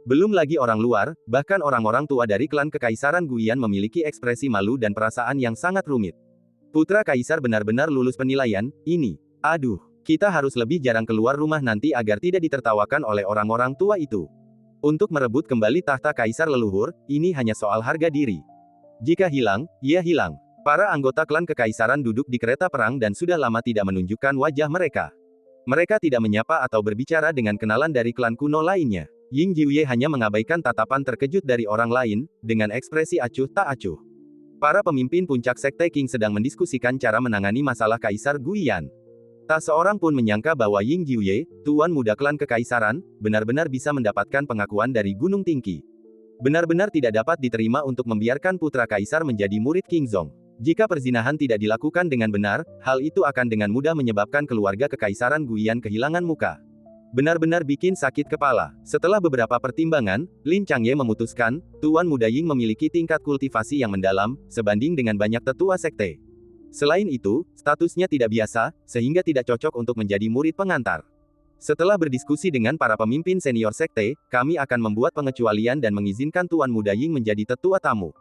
Belum lagi orang luar, bahkan orang-orang tua dari klan Kekaisaran Guian memiliki ekspresi malu dan perasaan yang sangat rumit. Putra Kaisar benar-benar lulus penilaian, ini. Aduh, kita harus lebih jarang keluar rumah nanti agar tidak ditertawakan oleh orang-orang tua itu. Untuk merebut kembali tahta Kaisar leluhur, ini hanya soal harga diri. Jika hilang, ya hilang. Para anggota klan Kekaisaran duduk di kereta perang dan sudah lama tidak menunjukkan wajah mereka. Mereka tidak menyapa atau berbicara dengan kenalan dari klan kuno lainnya. Ying Jiuye hanya mengabaikan tatapan terkejut dari orang lain, dengan ekspresi acuh tak acuh. Para pemimpin puncak Sekte Qing sedang mendiskusikan cara menangani masalah Kaisar Guiyan. Tak seorang pun menyangka bahwa Ying Jiuye, tuan muda klan Kekaisaran, benar-benar bisa mendapatkan pengakuan dari Gunung Tinggi. Benar-benar tidak dapat diterima untuk membiarkan putra Kaisar menjadi murid King Zong. Jika perzinahan tidak dilakukan dengan benar, hal itu akan dengan mudah menyebabkan keluarga Kekaisaran Guiyan kehilangan muka. Benar-benar bikin sakit kepala. Setelah beberapa pertimbangan, Lin Changye memutuskan, Tuan Muda Ying memiliki tingkat kultivasi yang mendalam, sebanding dengan banyak tetua sekte. Selain itu, statusnya tidak biasa, sehingga tidak cocok untuk menjadi murid pengantar. Setelah berdiskusi dengan para pemimpin senior sekte, kami akan membuat pengecualian dan mengizinkan Tuan Muda Ying menjadi tetua tamu.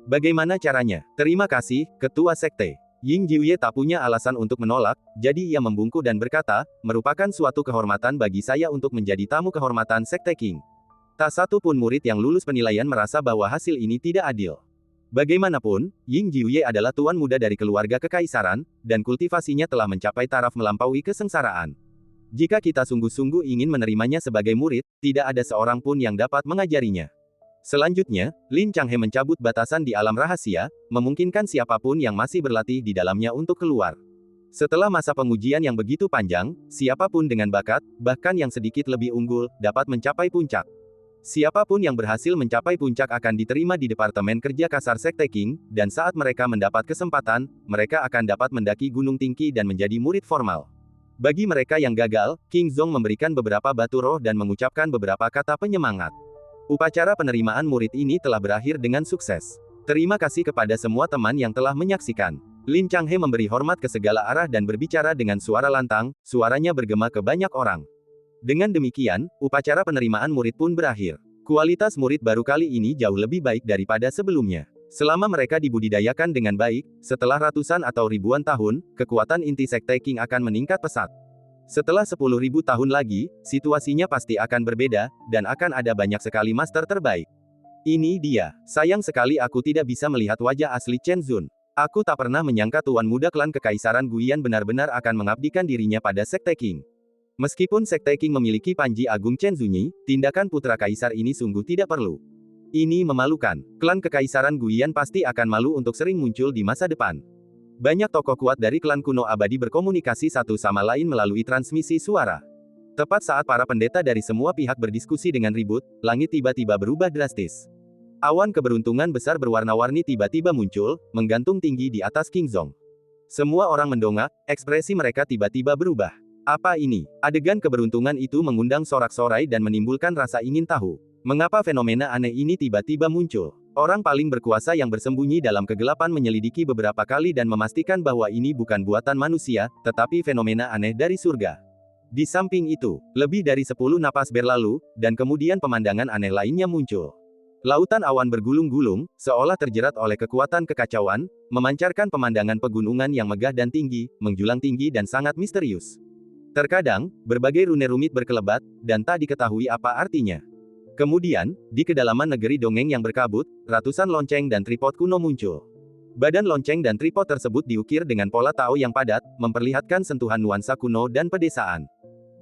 Bagaimana caranya? Terima kasih, Ketua Sekte. Ying Jiuye tak punya alasan untuk menolak, jadi ia membungkuk dan berkata, merupakan suatu kehormatan bagi saya untuk menjadi tamu kehormatan Sekte Qing. Tak satu pun murid yang lulus penilaian merasa bahwa hasil ini tidak adil. Bagaimanapun, Ying Jiuye adalah tuan muda dari keluarga kekaisaran, dan kultivasinya telah mencapai taraf melampaui kesengsaraan. Jika kita sungguh-sungguh ingin menerimanya sebagai murid, tidak ada seorang pun yang dapat mengajarinya. Selanjutnya, Lin Changhe mencabut batasan di alam rahasia, memungkinkan siapapun yang masih berlatih di dalamnya untuk keluar. Setelah masa pengujian yang begitu panjang, siapapun dengan bakat, bahkan yang sedikit lebih unggul, dapat mencapai puncak. Siapapun yang berhasil mencapai puncak akan diterima di Departemen Kerja Kasar Sekte Qing, dan saat mereka mendapat kesempatan, mereka akan dapat mendaki Gunung Tinggi dan menjadi murid formal. Bagi mereka yang gagal, King Zong memberikan beberapa batu roh dan mengucapkan beberapa kata penyemangat. Upacara penerimaan murid ini telah berakhir dengan sukses. Terima kasih kepada semua teman yang telah menyaksikan. Lin Changhe memberi hormat ke segala arah dan berbicara dengan suara lantang, suaranya bergema ke banyak orang. Dengan demikian, upacara penerimaan murid pun berakhir. Kualitas murid baru kali ini jauh lebih baik daripada sebelumnya. Selama mereka dibudidayakan dengan baik, setelah ratusan atau ribuan tahun, kekuatan inti Sekte Qing akan meningkat pesat. Setelah 10.000 tahun lagi, situasinya pasti akan berbeda, dan akan ada banyak sekali master terbaik. Ini dia. Sayang sekali aku tidak bisa melihat wajah asli Chen Zun. Aku tak pernah menyangka tuan muda klan Kekaisaran Guiyan benar-benar akan mengabdikan dirinya pada Sekte Qing. Meskipun Sekte Qing memiliki Panji Agung Chen Zunyi, tindakan putra kaisar ini sungguh tidak perlu. Ini memalukan. Klan Kekaisaran Guiyan pasti akan malu untuk sering muncul di masa depan. Banyak tokoh kuat dari klan kuno abadi berkomunikasi satu sama lain melalui transmisi suara. Tepat saat para pendeta dari semua pihak berdiskusi dengan ribut, langit tiba-tiba berubah drastis. Awan keberuntungan besar berwarna-warni tiba-tiba muncul, menggantung tinggi di atas King Zong. Semua orang mendongak, ekspresi mereka tiba-tiba berubah. Apa ini? Adegan keberuntungan itu mengundang sorak-sorai dan menimbulkan rasa ingin tahu. Mengapa fenomena aneh ini tiba-tiba muncul? Orang paling berkuasa yang bersembunyi dalam kegelapan menyelidiki beberapa kali dan memastikan bahwa ini bukan buatan manusia, tetapi fenomena aneh dari surga. Di samping itu, lebih dari 10 napas berlalu, dan kemudian pemandangan aneh lainnya muncul. Lautan awan bergulung-gulung, seolah terjerat oleh kekuatan kekacauan, memancarkan pemandangan pegunungan yang megah dan tinggi, menjulang tinggi dan sangat misterius. Terkadang, berbagai rune rumit berkelebat, dan tak diketahui apa artinya. Kemudian, di kedalaman negeri dongeng yang berkabut, ratusan lonceng dan tripod kuno muncul. Badan lonceng dan tripod tersebut diukir dengan pola Tao yang padat, memperlihatkan sentuhan nuansa kuno dan pedesaan.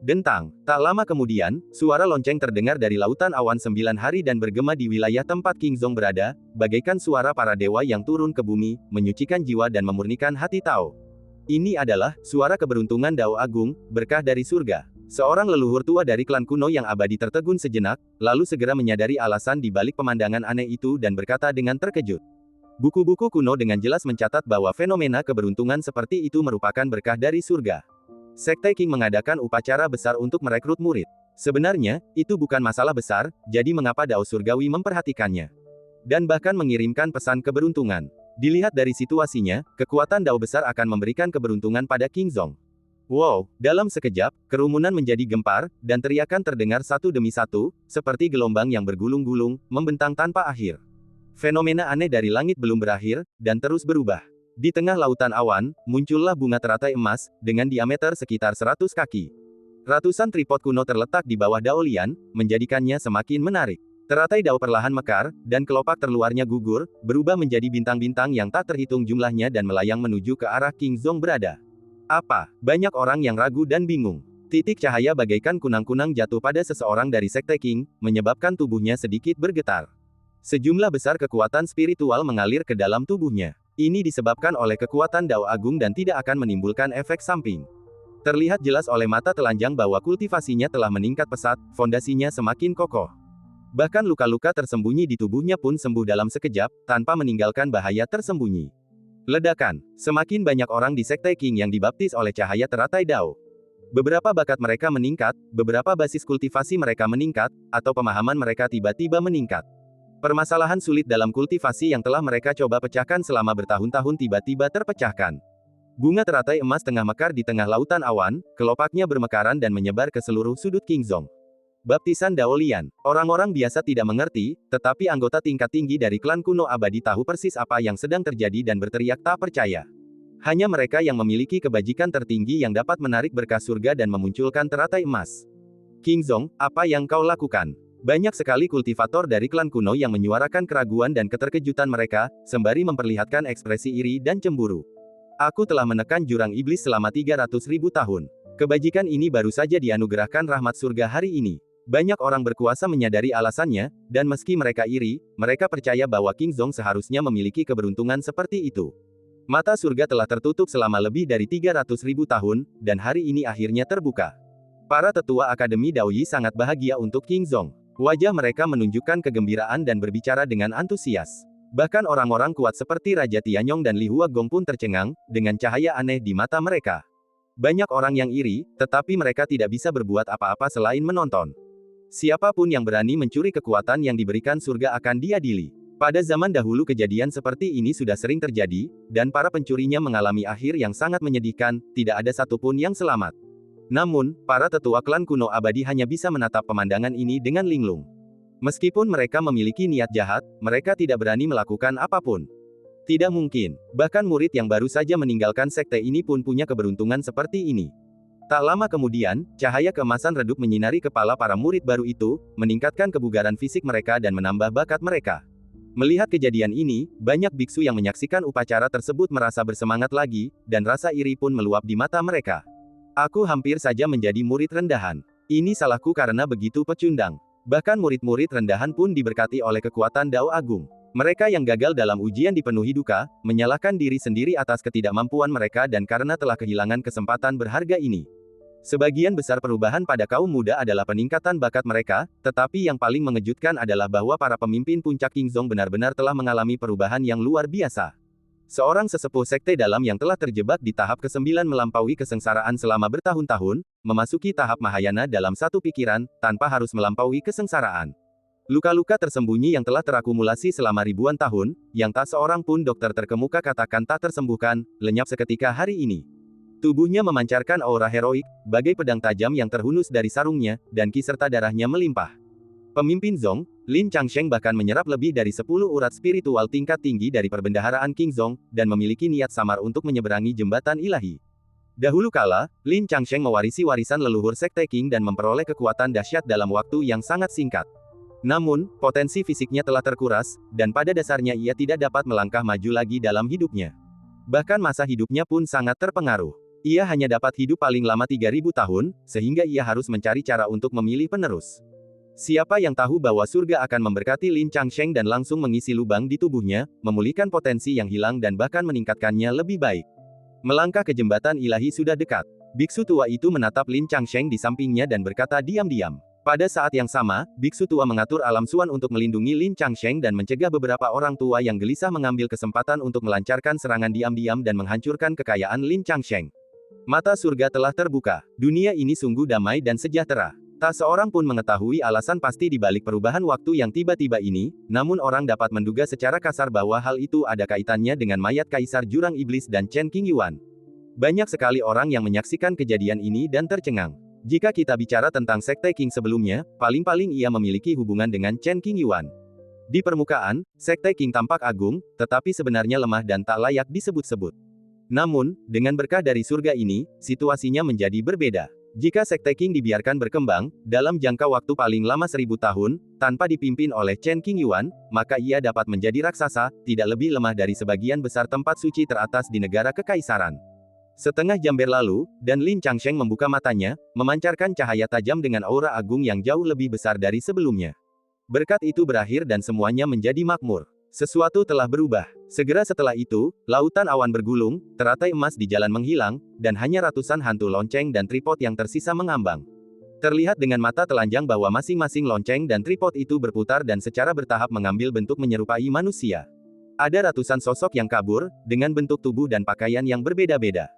Dentang, tak lama kemudian, suara lonceng terdengar dari lautan awan 9 hari dan bergema di wilayah tempat King Zong berada, bagaikan suara para dewa yang turun ke bumi, menyucikan jiwa dan memurnikan hati Tao. Ini adalah suara keberuntungan Dao Agung, berkah dari surga. Seorang leluhur tua dari klan kuno yang abadi tertegun sejenak, lalu segera menyadari alasan di balik pemandangan aneh itu dan berkata dengan terkejut. Buku-buku kuno dengan jelas mencatat bahwa fenomena keberuntungan seperti itu merupakan berkah dari surga. Sekte Qing mengadakan upacara besar untuk merekrut murid. Sebenarnya, itu bukan masalah besar, jadi mengapa Dao Surgawi memperhatikannya? Dan bahkan mengirimkan pesan keberuntungan. Dilihat dari situasinya, kekuatan Dao besar akan memberikan keberuntungan pada King Zong. Wow, dalam sekejap, kerumunan menjadi gempar, dan teriakan terdengar satu demi satu, seperti gelombang yang bergulung-gulung, membentang tanpa akhir. Fenomena aneh dari langit belum berakhir, dan terus berubah. Di tengah lautan awan, muncullah bunga teratai emas, dengan diameter sekitar 100 kaki. Ratusan tripod kuno terletak di bawah Daolian, menjadikannya semakin menarik. Teratai dao perlahan mekar, dan kelopak terluarnya gugur, berubah menjadi bintang-bintang yang tak terhitung jumlahnya dan melayang menuju ke arah King Zong berada. Apa? Banyak orang yang ragu dan bingung. Titik cahaya bagaikan kunang-kunang jatuh pada seseorang dari Sekte King, menyebabkan tubuhnya sedikit bergetar. Sejumlah besar kekuatan spiritual mengalir ke dalam tubuhnya. Ini disebabkan oleh kekuatan Dao Agung dan tidak akan menimbulkan efek samping. Terlihat jelas oleh mata telanjang bahwa kultivasinya telah meningkat pesat, fondasinya semakin kokoh. Bahkan luka-luka tersembunyi di tubuhnya pun sembuh dalam sekejap, tanpa meninggalkan bahaya tersembunyi. Ledakan. Semakin banyak orang di Sekte King yang dibaptis oleh cahaya teratai Dao. Beberapa bakat mereka meningkat, beberapa basis kultivasi mereka meningkat, atau pemahaman mereka tiba-tiba meningkat. Permasalahan sulit dalam kultivasi yang telah mereka coba pecahkan selama bertahun-tahun tiba-tiba terpecahkan. Bunga teratai emas tengah mekar di tengah lautan awan, kelopaknya bermekaran dan menyebar ke seluruh sudut King Zong. Baptisan Daolian. Orang-orang biasa tidak mengerti, tetapi anggota tingkat tinggi dari klan kuno abadi tahu persis apa yang sedang terjadi dan berteriak tak percaya. Hanya mereka yang memiliki kebajikan tertinggi yang dapat menarik berkah surga dan memunculkan teratai emas. King Zong, apa yang kau lakukan? Banyak sekali kultivator dari klan kuno yang menyuarakan keraguan dan keterkejutan mereka, sembari memperlihatkan ekspresi iri dan cemburu. Aku telah menekan jurang iblis selama 300.000 tahun. Kebajikan ini baru saja dianugerahkan rahmat surga hari ini. Banyak orang berkuasa menyadari alasannya, dan meski mereka iri, mereka percaya bahwa King Zong seharusnya memiliki keberuntungan seperti itu. Mata surga telah tertutup selama lebih dari 300.000 tahun, dan hari ini akhirnya terbuka. Para tetua Akademi Daoyi sangat bahagia untuk King Zong. Wajah mereka menunjukkan kegembiraan dan berbicara dengan antusias. Bahkan orang-orang kuat seperti Raja Tianyong dan Li Huagong pun tercengang, dengan cahaya aneh di mata mereka. Banyak orang yang iri, tetapi mereka tidak bisa berbuat apa-apa selain menonton. Siapapun yang berani mencuri kekuatan yang diberikan surga akan diadili. Pada zaman dahulu kejadian seperti ini sudah sering terjadi, dan para pencurinya mengalami akhir yang sangat menyedihkan, tidak ada satupun yang selamat. Namun, para tetua klan kuno abadi hanya bisa menatap pemandangan ini dengan linglung. Meskipun mereka memiliki niat jahat, mereka tidak berani melakukan apapun. Tidak mungkin. Bahkan murid yang baru saja meninggalkan sekte ini pun punya keberuntungan seperti ini. Tak lama kemudian, cahaya keemasan redup menyinari kepala para murid baru itu, meningkatkan kebugaran fisik mereka dan menambah bakat mereka. Melihat kejadian ini, banyak biksu yang menyaksikan upacara tersebut merasa bersemangat lagi, dan rasa iri pun meluap di mata mereka. Aku hampir saja menjadi murid rendahan. Ini salahku karena begitu pecundang. Bahkan murid-murid rendahan pun diberkati oleh kekuatan Dao Agung. Mereka yang gagal dalam ujian dipenuhi duka, menyalahkan diri sendiri atas ketidakmampuan mereka dan karena telah kehilangan kesempatan berharga ini. Sebagian besar perubahan pada kaum muda adalah peningkatan bakat mereka, tetapi yang paling mengejutkan adalah bahwa para pemimpin puncak King Zong benar-benar telah mengalami perubahan yang luar biasa. Seorang sesepuh sekte dalam yang telah terjebak di tahap ke-9 melampaui kesengsaraan selama bertahun-tahun, memasuki tahap Mahayana dalam satu pikiran, tanpa harus melampaui kesengsaraan. Luka-luka tersembunyi yang telah terakumulasi selama ribuan tahun, yang tak seorang pun dokter terkemuka katakan tak tersembuhkan, lenyap seketika hari ini. Tubuhnya memancarkan aura heroik, bagai pedang tajam yang terhunus dari sarungnya, dan ki serta darahnya melimpah. Pemimpin Zong, Lin Changsheng bahkan menyerap lebih dari 10 urat spiritual tingkat tinggi dari perbendaharaan King Zong, dan memiliki niat samar untuk menyeberangi jembatan ilahi. Dahulu kala, Lin Changsheng mewarisi warisan leluhur Sekte King dan memperoleh kekuatan dahsyat dalam waktu yang sangat singkat. Namun, potensi fisiknya telah terkuras, dan pada dasarnya ia tidak dapat melangkah maju lagi dalam hidupnya. Bahkan masa hidupnya pun sangat terpengaruh. Ia hanya dapat hidup paling lama 3.000 tahun, sehingga ia harus mencari cara untuk memilih penerus. Siapa yang tahu bahwa surga akan memberkati Lin Changsheng dan langsung mengisi lubang di tubuhnya, memulihkan potensi yang hilang dan bahkan meningkatkannya lebih baik. Melangkah ke jembatan ilahi sudah dekat. Biksu tua itu menatap Lin Changsheng di sampingnya dan berkata diam-diam. Pada saat yang sama, biksu tua mengatur alam suan untuk melindungi Lin Changsheng dan mencegah beberapa orang tua yang gelisah mengambil kesempatan untuk melancarkan serangan diam-diam dan menghancurkan kekayaan Lin Changsheng. Mata surga telah terbuka. Dunia ini sungguh damai dan sejahtera. Tak seorang pun mengetahui alasan pasti di balik perubahan waktu yang tiba-tiba ini, namun orang dapat menduga secara kasar bahwa hal itu ada kaitannya dengan mayat Kaisar Jurang Iblis dan Chen Qingyuan. Banyak sekali orang yang menyaksikan kejadian ini dan tercengang. Jika kita bicara tentang Sekte Qing sebelumnya, paling-paling ia memiliki hubungan dengan Chen Qingyuan. Di permukaan, Sekte Qing tampak agung, tetapi sebenarnya lemah dan tak layak disebut-sebut. Namun, dengan berkah dari surga ini, situasinya menjadi berbeda. Jika Sekte Qing dibiarkan berkembang, dalam jangka waktu paling lama 1000 tahun, tanpa dipimpin oleh Chen Qingyuan, maka ia dapat menjadi raksasa, tidak lebih lemah dari sebagian besar tempat suci teratas di negara kekaisaran. Setengah jam berlalu, dan Lin Changsheng membuka matanya, memancarkan cahaya tajam dengan aura agung yang jauh lebih besar dari sebelumnya. Berkat itu berakhir dan semuanya menjadi makmur. Sesuatu telah berubah. Segera setelah itu, lautan awan bergulung, teratai emas di jalan menghilang, dan hanya ratusan hantu lonceng dan tripod yang tersisa mengambang. Terlihat dengan mata telanjang bahwa masing-masing lonceng dan tripod itu berputar dan secara bertahap mengambil bentuk menyerupai manusia. Ada ratusan sosok yang kabur, dengan bentuk tubuh dan pakaian yang berbeda-beda.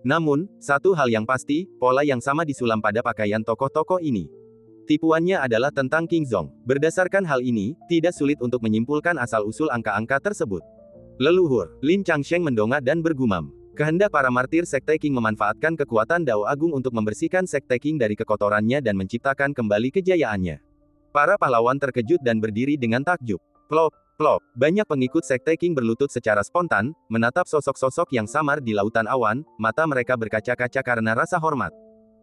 Namun, satu hal yang pasti, pola yang sama disulam pada pakaian tokoh-tokoh ini. Tipuannya adalah tentang King Zong. Berdasarkan hal ini, tidak sulit untuk menyimpulkan asal-usul angka-angka tersebut. Leluhur, Lin Changsheng mendongak dan bergumam. Kehendak para martir Sekte Qing memanfaatkan kekuatan Dao Agung untuk membersihkan Sekte Qing dari kekotorannya dan menciptakan kembali kejayaannya. Para pahlawan terkejut dan berdiri dengan takjub. Plop, plop. Banyak pengikut Sekte Qing berlutut secara spontan, menatap sosok-sosok yang samar di lautan awan, mata mereka berkaca-kaca karena rasa hormat.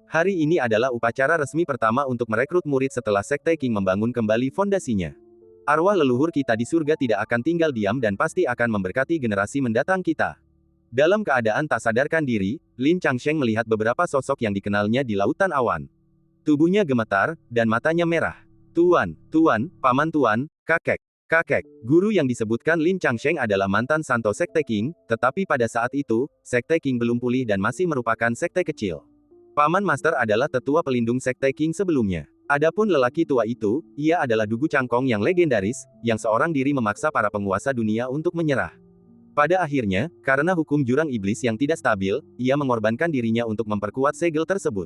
Hari ini adalah upacara resmi pertama untuk merekrut murid setelah Sekte Qing membangun kembali fondasinya. Arwah leluhur kita di surga tidak akan tinggal diam dan pasti akan memberkati generasi mendatang kita. Dalam keadaan tak sadarkan diri, Lin Changsheng melihat beberapa sosok yang dikenalnya di lautan awan. Tubuhnya gemetar, dan matanya merah. Tuan, paman tuan, kakek. Kakek, guru yang disebutkan Lin Changsheng adalah mantan santo Sekte Qing, tetapi pada saat itu, Sekte Qing belum pulih dan masih merupakan sekte kecil. Paman Master adalah tetua pelindung Sekte Qing sebelumnya. Adapun lelaki tua itu, ia adalah Dugu Cangkong yang legendaris, yang seorang diri memaksa para penguasa dunia untuk menyerah. Pada akhirnya, karena hukum jurang iblis yang tidak stabil, ia mengorbankan dirinya untuk memperkuat segel tersebut.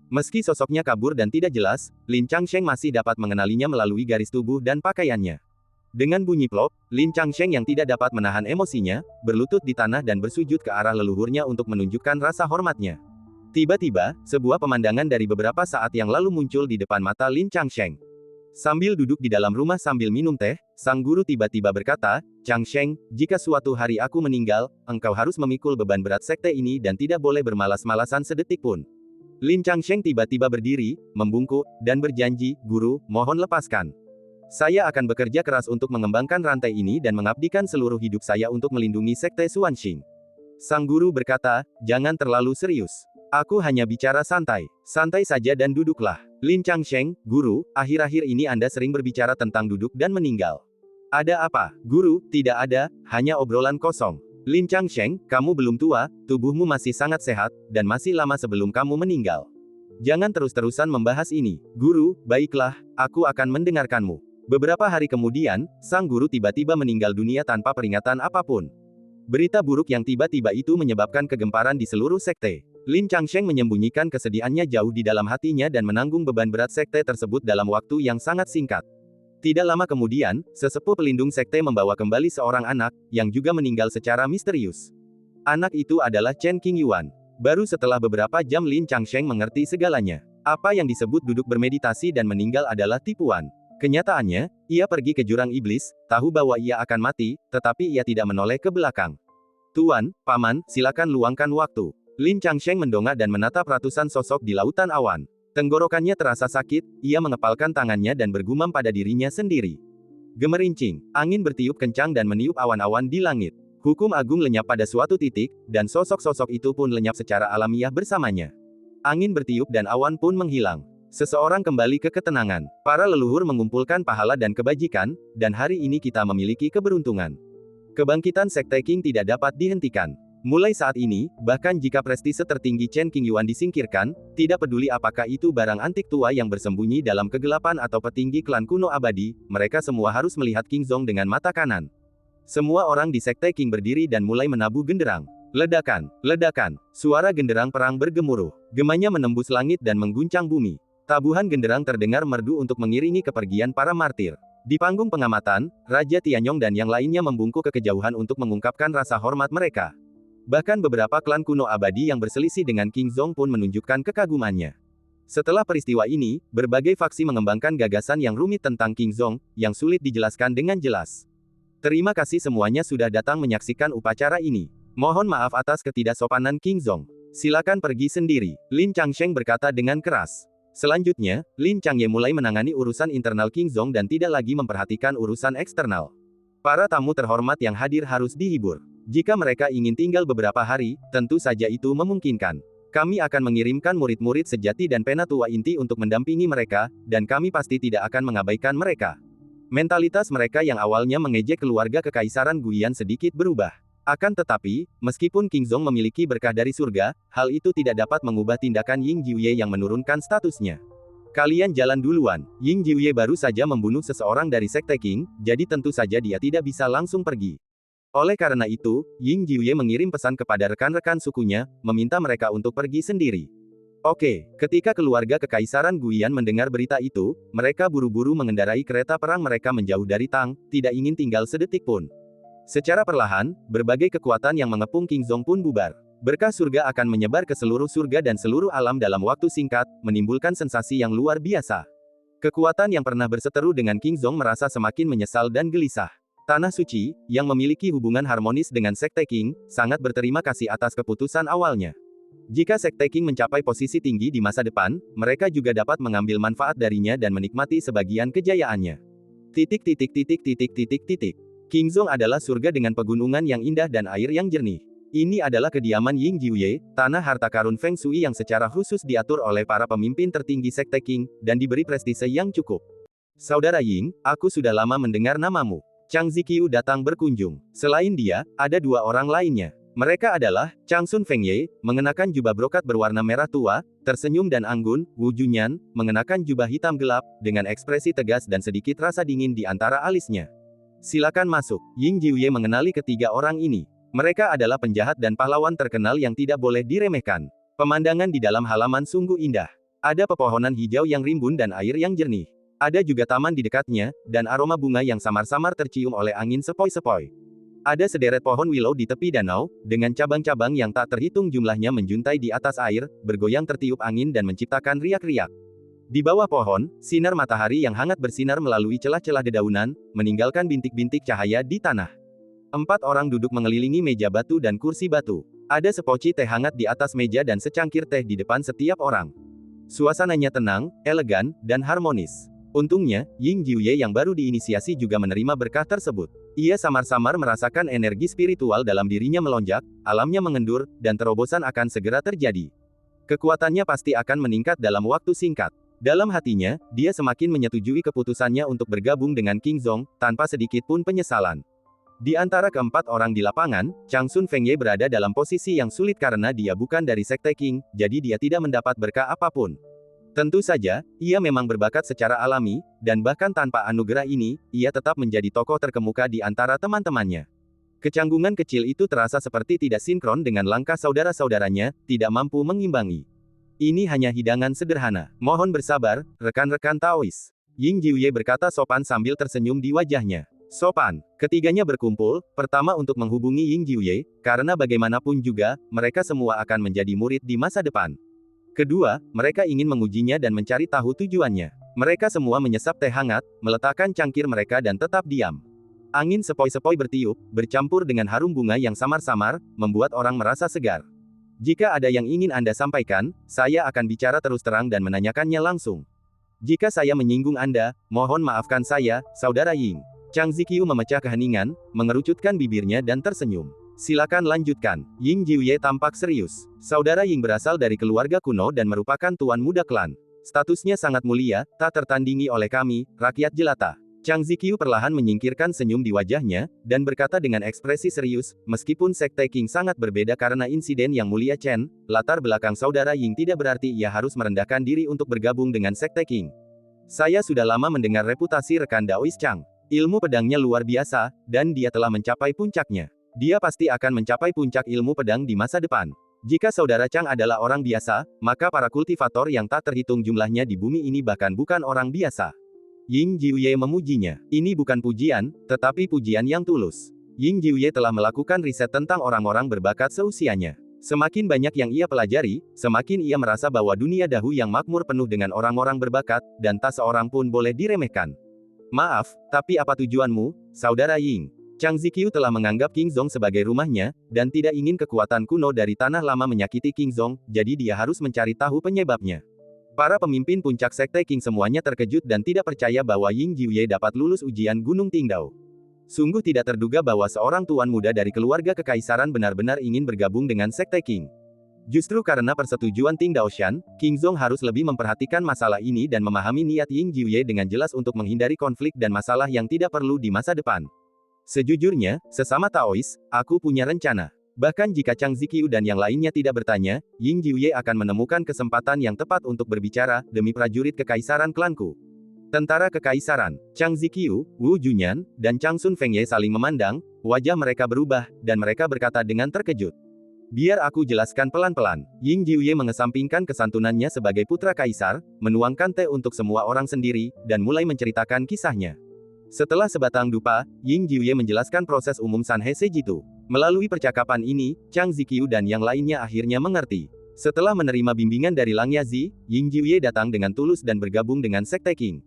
Meski sosoknya kabur dan tidak jelas, Lin Changsheng masih dapat mengenalinya melalui garis tubuh dan pakaiannya. Dengan bunyi plop, Lin Changsheng yang tidak dapat menahan emosinya, berlutut di tanah dan bersujud ke arah leluhurnya untuk menunjukkan rasa hormatnya. Tiba-tiba, sebuah pemandangan dari beberapa saat yang lalu muncul di depan mata Lin Changsheng. Sambil duduk di dalam rumah sambil minum teh, sang guru tiba-tiba berkata, "Changsheng, jika suatu hari aku meninggal, engkau harus memikul beban berat sekte ini dan tidak boleh bermalas-malasan sedetik pun." Lin Changsheng tiba-tiba berdiri, membungkuk, dan berjanji, "Guru, mohon lepaskan. Saya akan bekerja keras untuk mengembangkan rantai ini dan mengabdikan seluruh hidup saya untuk melindungi Sekte Xuanxing." Sang guru berkata, "Jangan terlalu serius. Aku hanya bicara santai. Santai saja dan duduklah." Lin Changsheng, "Guru, akhir-akhir ini Anda sering berbicara tentang duduk dan meninggal." "Ada apa?" "Guru, tidak ada, hanya obrolan kosong." Lin Changsheng, "Kamu belum tua, tubuhmu masih sangat sehat, dan masih lama sebelum kamu meninggal. Jangan terus-terusan membahas ini." "Guru, baiklah, aku akan mendengarkanmu." Beberapa hari kemudian, sang guru tiba-tiba meninggal dunia tanpa peringatan apapun. Berita buruk yang tiba-tiba itu menyebabkan kegemparan di seluruh sekte. Lin Changsheng menyembunyikan kesedihannya jauh di dalam hatinya dan menanggung beban berat sekte tersebut dalam waktu yang sangat singkat. Tidak lama kemudian, sesepuh pelindung sekte membawa kembali seorang anak, yang juga meninggal secara misterius. Anak itu adalah Chen Qingyuan. Baru setelah beberapa jam Lin Changsheng mengerti segalanya. Apa yang disebut duduk bermeditasi dan meninggal adalah tipuan. Kenyataannya, ia pergi ke jurang iblis, tahu bahwa ia akan mati, tetapi ia tidak menoleh ke belakang. "Tuan, paman, silakan luangkan waktu." Lin Changsheng mendongak dan menatap ratusan sosok di lautan awan. Tenggorokannya terasa sakit, ia mengepalkan tangannya dan bergumam pada dirinya sendiri. Gemerincing, angin bertiup kencang dan meniup awan-awan di langit. Hukum agung lenyap pada suatu titik, dan sosok-sosok itu pun lenyap secara alamiah bersamanya. Angin bertiup dan awan pun menghilang. Seseorang kembali ke ketenangan. Para leluhur mengumpulkan pahala dan kebajikan, dan hari ini kita memiliki keberuntungan. Kebangkitan Sekte Qing tidak dapat dihentikan. Mulai saat ini, bahkan jika prestise tertinggi Chen Qingyuan disingkirkan, tidak peduli apakah itu barang antik tua yang bersembunyi dalam kegelapan atau petinggi klan kuno abadi, mereka semua harus melihat King Zong dengan mata kanan. Semua orang di Sekte Qing berdiri dan mulai menabuh genderang. Ledakan, ledakan, suara genderang perang bergemuruh. Gemanya menembus langit dan mengguncang bumi. Tabuhan genderang terdengar merdu untuk mengiringi kepergian para martir. Di panggung pengamatan, Raja Tianyong dan yang lainnya membungkuk ke kejauhan untuk mengungkapkan rasa hormat mereka. Bahkan beberapa klan kuno abadi yang berselisih dengan King Zong pun menunjukkan kekagumannya. Setelah peristiwa ini, berbagai faksi mengembangkan gagasan yang rumit tentang King Zong, yang sulit dijelaskan dengan jelas. Terima kasih semuanya sudah datang menyaksikan upacara ini. Mohon maaf atas ketidaksopanan King Zong. Silakan pergi sendiri, Lin Changsheng berkata dengan keras. Selanjutnya, Lin Changye mulai menangani urusan internal King Zong dan tidak lagi memperhatikan urusan eksternal. Para tamu terhormat yang hadir harus dihibur. Jika mereka ingin tinggal beberapa hari, tentu saja itu memungkinkan. Kami akan mengirimkan murid-murid sejati dan penatua inti untuk mendampingi mereka, dan kami pasti tidak akan mengabaikan mereka. Mentalitas mereka yang awalnya mengejek keluarga kekaisaran Guian sedikit berubah. Akan tetapi, meskipun King Zong memiliki berkah dari surga, hal itu tidak dapat mengubah tindakan Ying Jiuye yang menurunkan statusnya. Kalian jalan duluan, Ying Jiuye baru saja membunuh seseorang dari Sekte King, jadi tentu saja dia tidak bisa langsung pergi. Oleh karena itu, Ying Jiuye mengirim pesan kepada rekan-rekan sukunya, meminta mereka untuk pergi sendiri. Oke, ketika keluarga kekaisaran Guian mendengar berita itu, mereka buru-buru mengendarai kereta perang mereka menjauh dari Tang, tidak ingin tinggal sedetik pun. Secara perlahan, berbagai kekuatan yang mengepung King Zong pun bubar. Berkah surga akan menyebar ke seluruh surga dan seluruh alam dalam waktu singkat, menimbulkan sensasi yang luar biasa. Kekuatan yang pernah berseteru dengan King Zong merasa semakin menyesal dan gelisah. Tanah Suci, yang memiliki hubungan harmonis dengan Sekte King, sangat berterima kasih atas keputusan awalnya. Jika Sekte King mencapai posisi tinggi di masa depan, mereka juga dapat mengambil manfaat darinya dan menikmati sebagian kejayaannya. King Zong adalah surga dengan pegunungan yang indah dan air yang jernih. Ini adalah kediaman Ying Jiuye, tanah harta karun Feng Shui yang secara khusus diatur oleh para pemimpin tertinggi Sekte King, dan diberi prestise yang cukup. Saudara Ying, aku sudah lama mendengar namamu. Chang Ziqiu datang berkunjung. Selain dia, ada dua orang lainnya. Mereka adalah, Chang Sun Fengye, mengenakan jubah brokat berwarna merah tua, tersenyum dan anggun, Wu Junyan, mengenakan jubah hitam gelap, dengan ekspresi tegas dan sedikit rasa dingin di antara alisnya. Silakan masuk. Ying Jiuye mengenali ketiga orang ini. Mereka adalah penjahat dan pahlawan terkenal yang tidak boleh diremehkan. Pemandangan di dalam halaman sungguh indah. Ada pepohonan hijau yang rimbun dan air yang jernih. Ada juga taman di dekatnya, dan aroma bunga yang samar-samar tercium oleh angin sepoi-sepoi. Ada sederet pohon willow di tepi danau, dengan cabang-cabang yang tak terhitung jumlahnya menjuntai di atas air, bergoyang tertiup angin dan menciptakan riak-riak. Di bawah pohon, sinar matahari yang hangat bersinar melalui celah-celah dedaunan, meninggalkan bintik-bintik cahaya di tanah. 4 orang duduk mengelilingi meja batu dan kursi batu. Ada sepoci teh hangat di atas meja dan secangkir teh di depan setiap orang. Suasananya tenang, elegan, dan harmonis. Untungnya, Ying Jiuye yang baru diinisiasi juga menerima berkah tersebut. Ia samar-samar merasakan energi spiritual dalam dirinya melonjak, alamnya mengendur, dan terobosan akan segera terjadi. Kekuatannya pasti akan meningkat dalam waktu singkat. Dalam hatinya, dia semakin menyetujui keputusannya untuk bergabung dengan King Zong, tanpa sedikit pun penyesalan. Di antara keempat orang di lapangan, Chang Sun Fengye berada dalam posisi yang sulit karena dia bukan dari Sekte King, jadi dia tidak mendapat berkah apapun. Tentu saja, ia memang berbakat secara alami, dan bahkan tanpa anugerah ini, ia tetap menjadi tokoh terkemuka di antara teman-temannya. Kecanggungan kecil itu terasa seperti tidak sinkron dengan langkah saudara-saudaranya, tidak mampu mengimbangi. Ini hanya hidangan sederhana. Mohon bersabar, rekan-rekan Taois. Ying Jiuye berkata sopan sambil tersenyum di wajahnya. Sopan. Ketiganya berkumpul, pertama untuk menghubungi Ying Jiuye, karena bagaimanapun juga, mereka semua akan menjadi murid di masa depan. Kedua, mereka ingin mengujinya dan mencari tahu tujuannya. Mereka semua menyesap teh hangat, meletakkan cangkir mereka dan tetap diam. Angin sepoi-sepoi bertiup, bercampur dengan harum bunga yang samar-samar, membuat orang merasa segar. Jika ada yang ingin Anda sampaikan, saya akan bicara terus terang dan menanyakannya langsung. Jika saya menyinggung Anda, mohon maafkan saya, Saudara Ying. Chang Ziqiu memecah keheningan, mengerucutkan bibirnya dan tersenyum. Silakan lanjutkan. Ying Jiuye tampak serius. Saudara Ying berasal dari keluarga kuno dan merupakan tuan muda klan. Statusnya sangat mulia, tak tertandingi oleh kami, rakyat jelata. Chang Ziqiu perlahan menyingkirkan senyum di wajahnya, dan berkata dengan ekspresi serius, meskipun Sekte King sangat berbeda karena insiden yang mulia Chen, latar belakang Saudara Ying tidak berarti ia harus merendahkan diri untuk bergabung dengan Sekte King. Saya sudah lama mendengar reputasi rekan Daois Chang. Ilmu pedangnya luar biasa, dan dia telah mencapai puncaknya. Dia pasti akan mencapai puncak ilmu pedang di masa depan. Jika Saudara Chang adalah orang biasa, maka para kultivator yang tak terhitung jumlahnya di bumi ini bahkan bukan orang biasa. Ying Jiuye memujinya. Ini bukan pujian, tetapi pujian yang tulus. Ying Jiuye telah melakukan riset tentang orang-orang berbakat seusianya. Semakin banyak yang ia pelajari, semakin ia merasa bahwa dunia Dahu yang makmur penuh dengan orang-orang berbakat, dan tak seorang pun boleh diremehkan. Maaf, tapi apa tujuanmu, Saudara Ying? Chang Ziqiu telah menganggap King Zong sebagai rumahnya, dan tidak ingin kekuatan kuno dari tanah lama menyakiti King Zong, jadi dia harus mencari tahu penyebabnya. Para pemimpin puncak sekte Qing semuanya terkejut dan tidak percaya bahwa Ying Jiuye dapat lulus ujian Gunung Qingdao. Sungguh tidak terduga bahwa seorang tuan muda dari keluarga kekaisaran benar-benar ingin bergabung dengan sekte Qing. Justru karena persetujuan Ting Daoshan, King Zong harus lebih memperhatikan masalah ini dan memahami niat Ying Jiuye dengan jelas untuk menghindari konflik dan masalah yang tidak perlu di masa depan. Sejujurnya, sesama Taois, aku punya rencana. Bahkan jika Chang Ziqiu dan yang lainnya tidak bertanya, Ying Jiuye akan menemukan kesempatan yang tepat untuk berbicara, demi prajurit kekaisaran klanku. Tentara kekaisaran, Chang Ziqiu, Wu Junyan, dan Chang Sun Fengye saling memandang, wajah mereka berubah, dan mereka berkata dengan terkejut. Biar aku jelaskan pelan-pelan. Ying Jiuye mengesampingkan kesantunannya sebagai putra kaisar, menuangkan teh untuk semua orang sendiri, dan mulai menceritakan kisahnya. Setelah sebatang dupa, Ying Jiuye menjelaskan proses umum Sanhe Sejitu. Melalui percakapan ini, Chang Ziqiu dan yang lainnya akhirnya mengerti. Setelah menerima bimbingan dari Lang Yazi, Ying Jiuye datang dengan tulus dan bergabung dengan Sekte Qing.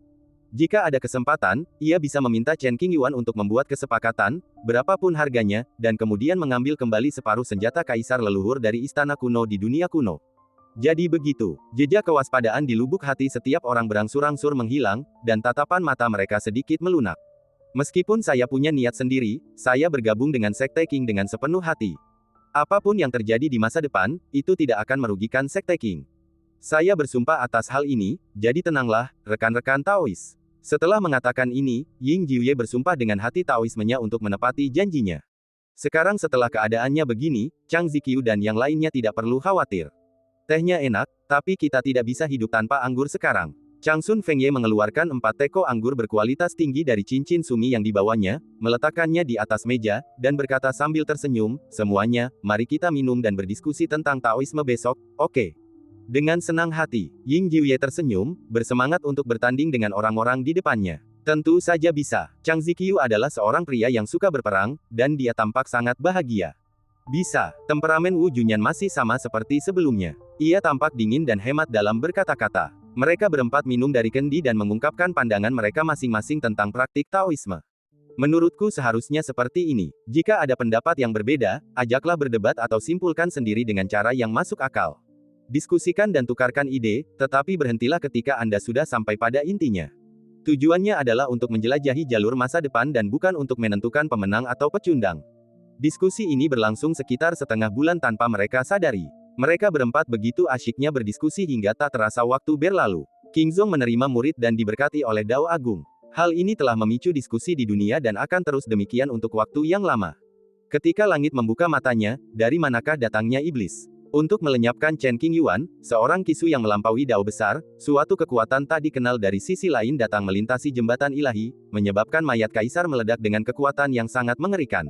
Jika ada kesempatan, ia bisa meminta Chen Qingyuan untuk membuat kesepakatan, berapapun harganya, dan kemudian mengambil kembali separuh senjata kaisar leluhur dari istana kuno di dunia kuno. Jadi begitu, jejak kewaspadaan di lubuk hati setiap orang berangsur-angsur menghilang, dan tatapan mata mereka sedikit melunak. Meskipun saya punya niat sendiri, saya bergabung dengan Sekte Qing dengan sepenuh hati. Apapun yang terjadi di masa depan, itu tidak akan merugikan Sekte Qing. Saya bersumpah atas hal ini, jadi tenanglah, rekan-rekan Taois. Setelah mengatakan ini, Ying Jiuye bersumpah dengan hati Taoismenya untuk menepati janjinya. Sekarang setelah keadaannya begini, Chang Ziqiu dan yang lainnya tidak perlu khawatir. Tehnya enak, tapi kita tidak bisa hidup tanpa anggur sekarang. Chang Sun Fengye mengeluarkan 4 teko anggur berkualitas tinggi dari cincin sumi yang dibawanya, meletakkannya di atas meja, dan berkata sambil tersenyum, semuanya, mari kita minum dan berdiskusi tentang Taoisme besok, oke? Dengan senang hati, Ying Jiuye tersenyum, bersemangat untuk bertanding dengan orang-orang di depannya. Tentu saja bisa. Chang Ziqiu adalah seorang pria yang suka berperang, dan dia tampak sangat bahagia. Bisa, temperamen Wu Junyan masih sama seperti sebelumnya. Ia tampak dingin dan hemat dalam berkata-kata. Mereka berempat minum dari kendi dan mengungkapkan pandangan mereka masing-masing tentang praktik Taoisme. Menurutku seharusnya seperti ini. Jika ada pendapat yang berbeda, ajaklah berdebat atau simpulkan sendiri dengan cara yang masuk akal. Diskusikan dan tukarkan ide, tetapi berhentilah ketika Anda sudah sampai pada intinya. Tujuannya adalah untuk menjelajahi jalur masa depan dan bukan untuk menentukan pemenang atau pecundang. Diskusi ini berlangsung sekitar setengah bulan tanpa mereka sadari. Mereka berempat begitu asyiknya berdiskusi hingga tak terasa waktu berlalu. King Zong menerima murid dan diberkati oleh Dao Agung. Hal ini telah memicu diskusi di dunia dan akan terus demikian untuk waktu yang lama. Ketika langit membuka matanya, dari manakah datangnya iblis? Untuk melenyapkan Chen Qingyuan, seorang kisu yang melampaui Dao besar, suatu kekuatan tak dikenal dari sisi lain datang melintasi jembatan ilahi, menyebabkan mayat kaisar meledak dengan kekuatan yang sangat mengerikan.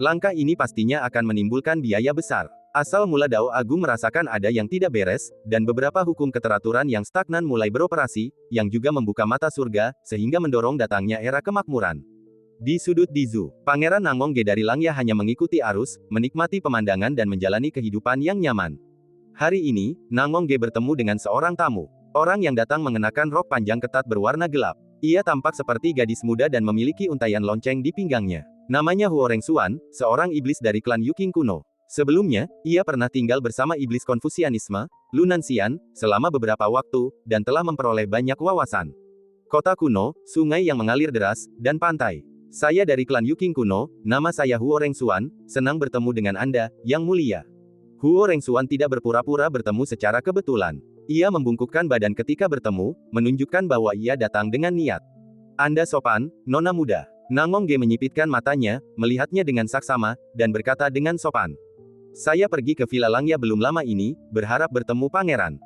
Langkah ini pastinya akan menimbulkan biaya besar. Asal mula Dao Agung merasakan ada yang tidak beres, dan beberapa hukum keteraturan yang stagnan mulai beroperasi, yang juga membuka mata surga, sehingga mendorong datangnya era kemakmuran. Di sudut Dizu, Pangeran Nangongge dari Langya hanya mengikuti arus, menikmati pemandangan dan menjalani kehidupan yang nyaman. Hari ini, Nangongge bertemu dengan seorang tamu. Orang yang datang mengenakan rok panjang ketat berwarna gelap. Ia tampak seperti gadis muda dan memiliki untaian lonceng di pinggangnya. Namanya Huo Rengxuan, seorang iblis dari klan Yuking kuno. Sebelumnya, ia pernah tinggal bersama iblis Konfusianisme, Lunanxian, selama beberapa waktu, dan telah memperoleh banyak wawasan. Kota kuno, sungai yang mengalir deras, dan pantai. Saya dari klan Yuking kuno, nama saya Huo Rengxuan, senang bertemu dengan Anda, Yang Mulia. Huo Rengxuan tidak berpura-pura bertemu secara kebetulan. Ia membungkukkan badan ketika bertemu, menunjukkan bahwa ia datang dengan niat. Anda sopan, nona muda. Nangongge menyipitkan matanya, melihatnya dengan saksama, dan berkata dengan sopan. Saya pergi ke Villa Langya belum lama ini, berharap bertemu pangeran.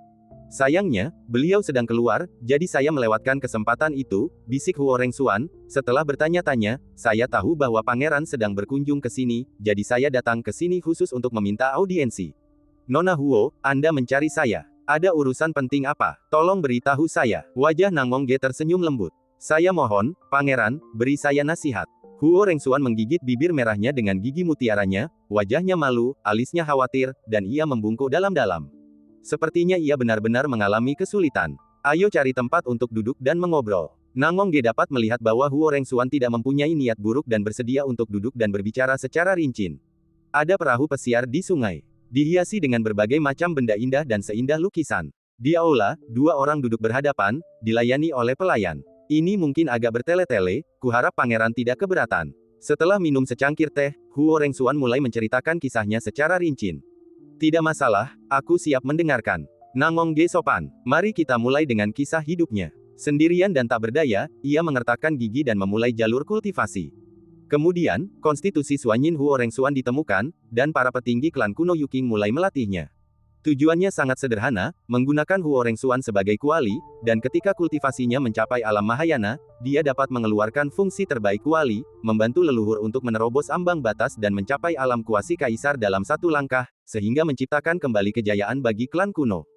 Sayangnya, beliau sedang keluar, jadi saya melewatkan kesempatan itu, bisik Huo Rengxuan. Setelah bertanya-tanya, saya tahu bahwa pangeran sedang berkunjung ke sini, jadi saya datang ke sini khusus untuk meminta audiensi. Nona Huo, Anda mencari saya. Ada urusan penting apa? Tolong beritahu saya. Wajah Nangongge tersenyum lembut. Saya mohon, pangeran, beri saya nasihat. Huo Rengsuan menggigit bibir merahnya dengan gigi mutiaranya, wajahnya malu, alisnya khawatir, dan ia membungkuk dalam-dalam. Sepertinya ia benar-benar mengalami kesulitan. Ayo cari tempat untuk duduk dan mengobrol. Nangong Ge dapat melihat bahwa Huo Rengsuan tidak mempunyai niat buruk dan bersedia untuk duduk dan berbicara secara rinci. Ada perahu pesiar di sungai. Dihiasi dengan berbagai macam benda indah dan seindah lukisan. Di aula, dua orang duduk berhadapan, dilayani oleh pelayan. Ini mungkin agak bertele-tele, kuharap pangeran tidak keberatan. Setelah minum secangkir teh, Huo Rengsuan mulai menceritakan kisahnya secara rinci. Tidak masalah, aku siap mendengarkan. Nangong Ge sopan. Mari kita mulai dengan kisah hidupnya. Sendirian dan tak berdaya, ia mengertakkan gigi dan memulai jalur kultivasi. Kemudian, konstitusi Suanyin Huo Rengsuan ditemukan, dan para petinggi klan kuno Yuking mulai melatihnya. Tujuannya sangat sederhana, menggunakan Huo Rengsuan sebagai kuali, dan ketika kultivasinya mencapai alam Mahayana, dia dapat mengeluarkan fungsi terbaik kuali, membantu leluhur untuk menerobos ambang batas dan mencapai alam kuasi kaisar dalam satu langkah, sehingga menciptakan kembali kejayaan bagi klan kuno.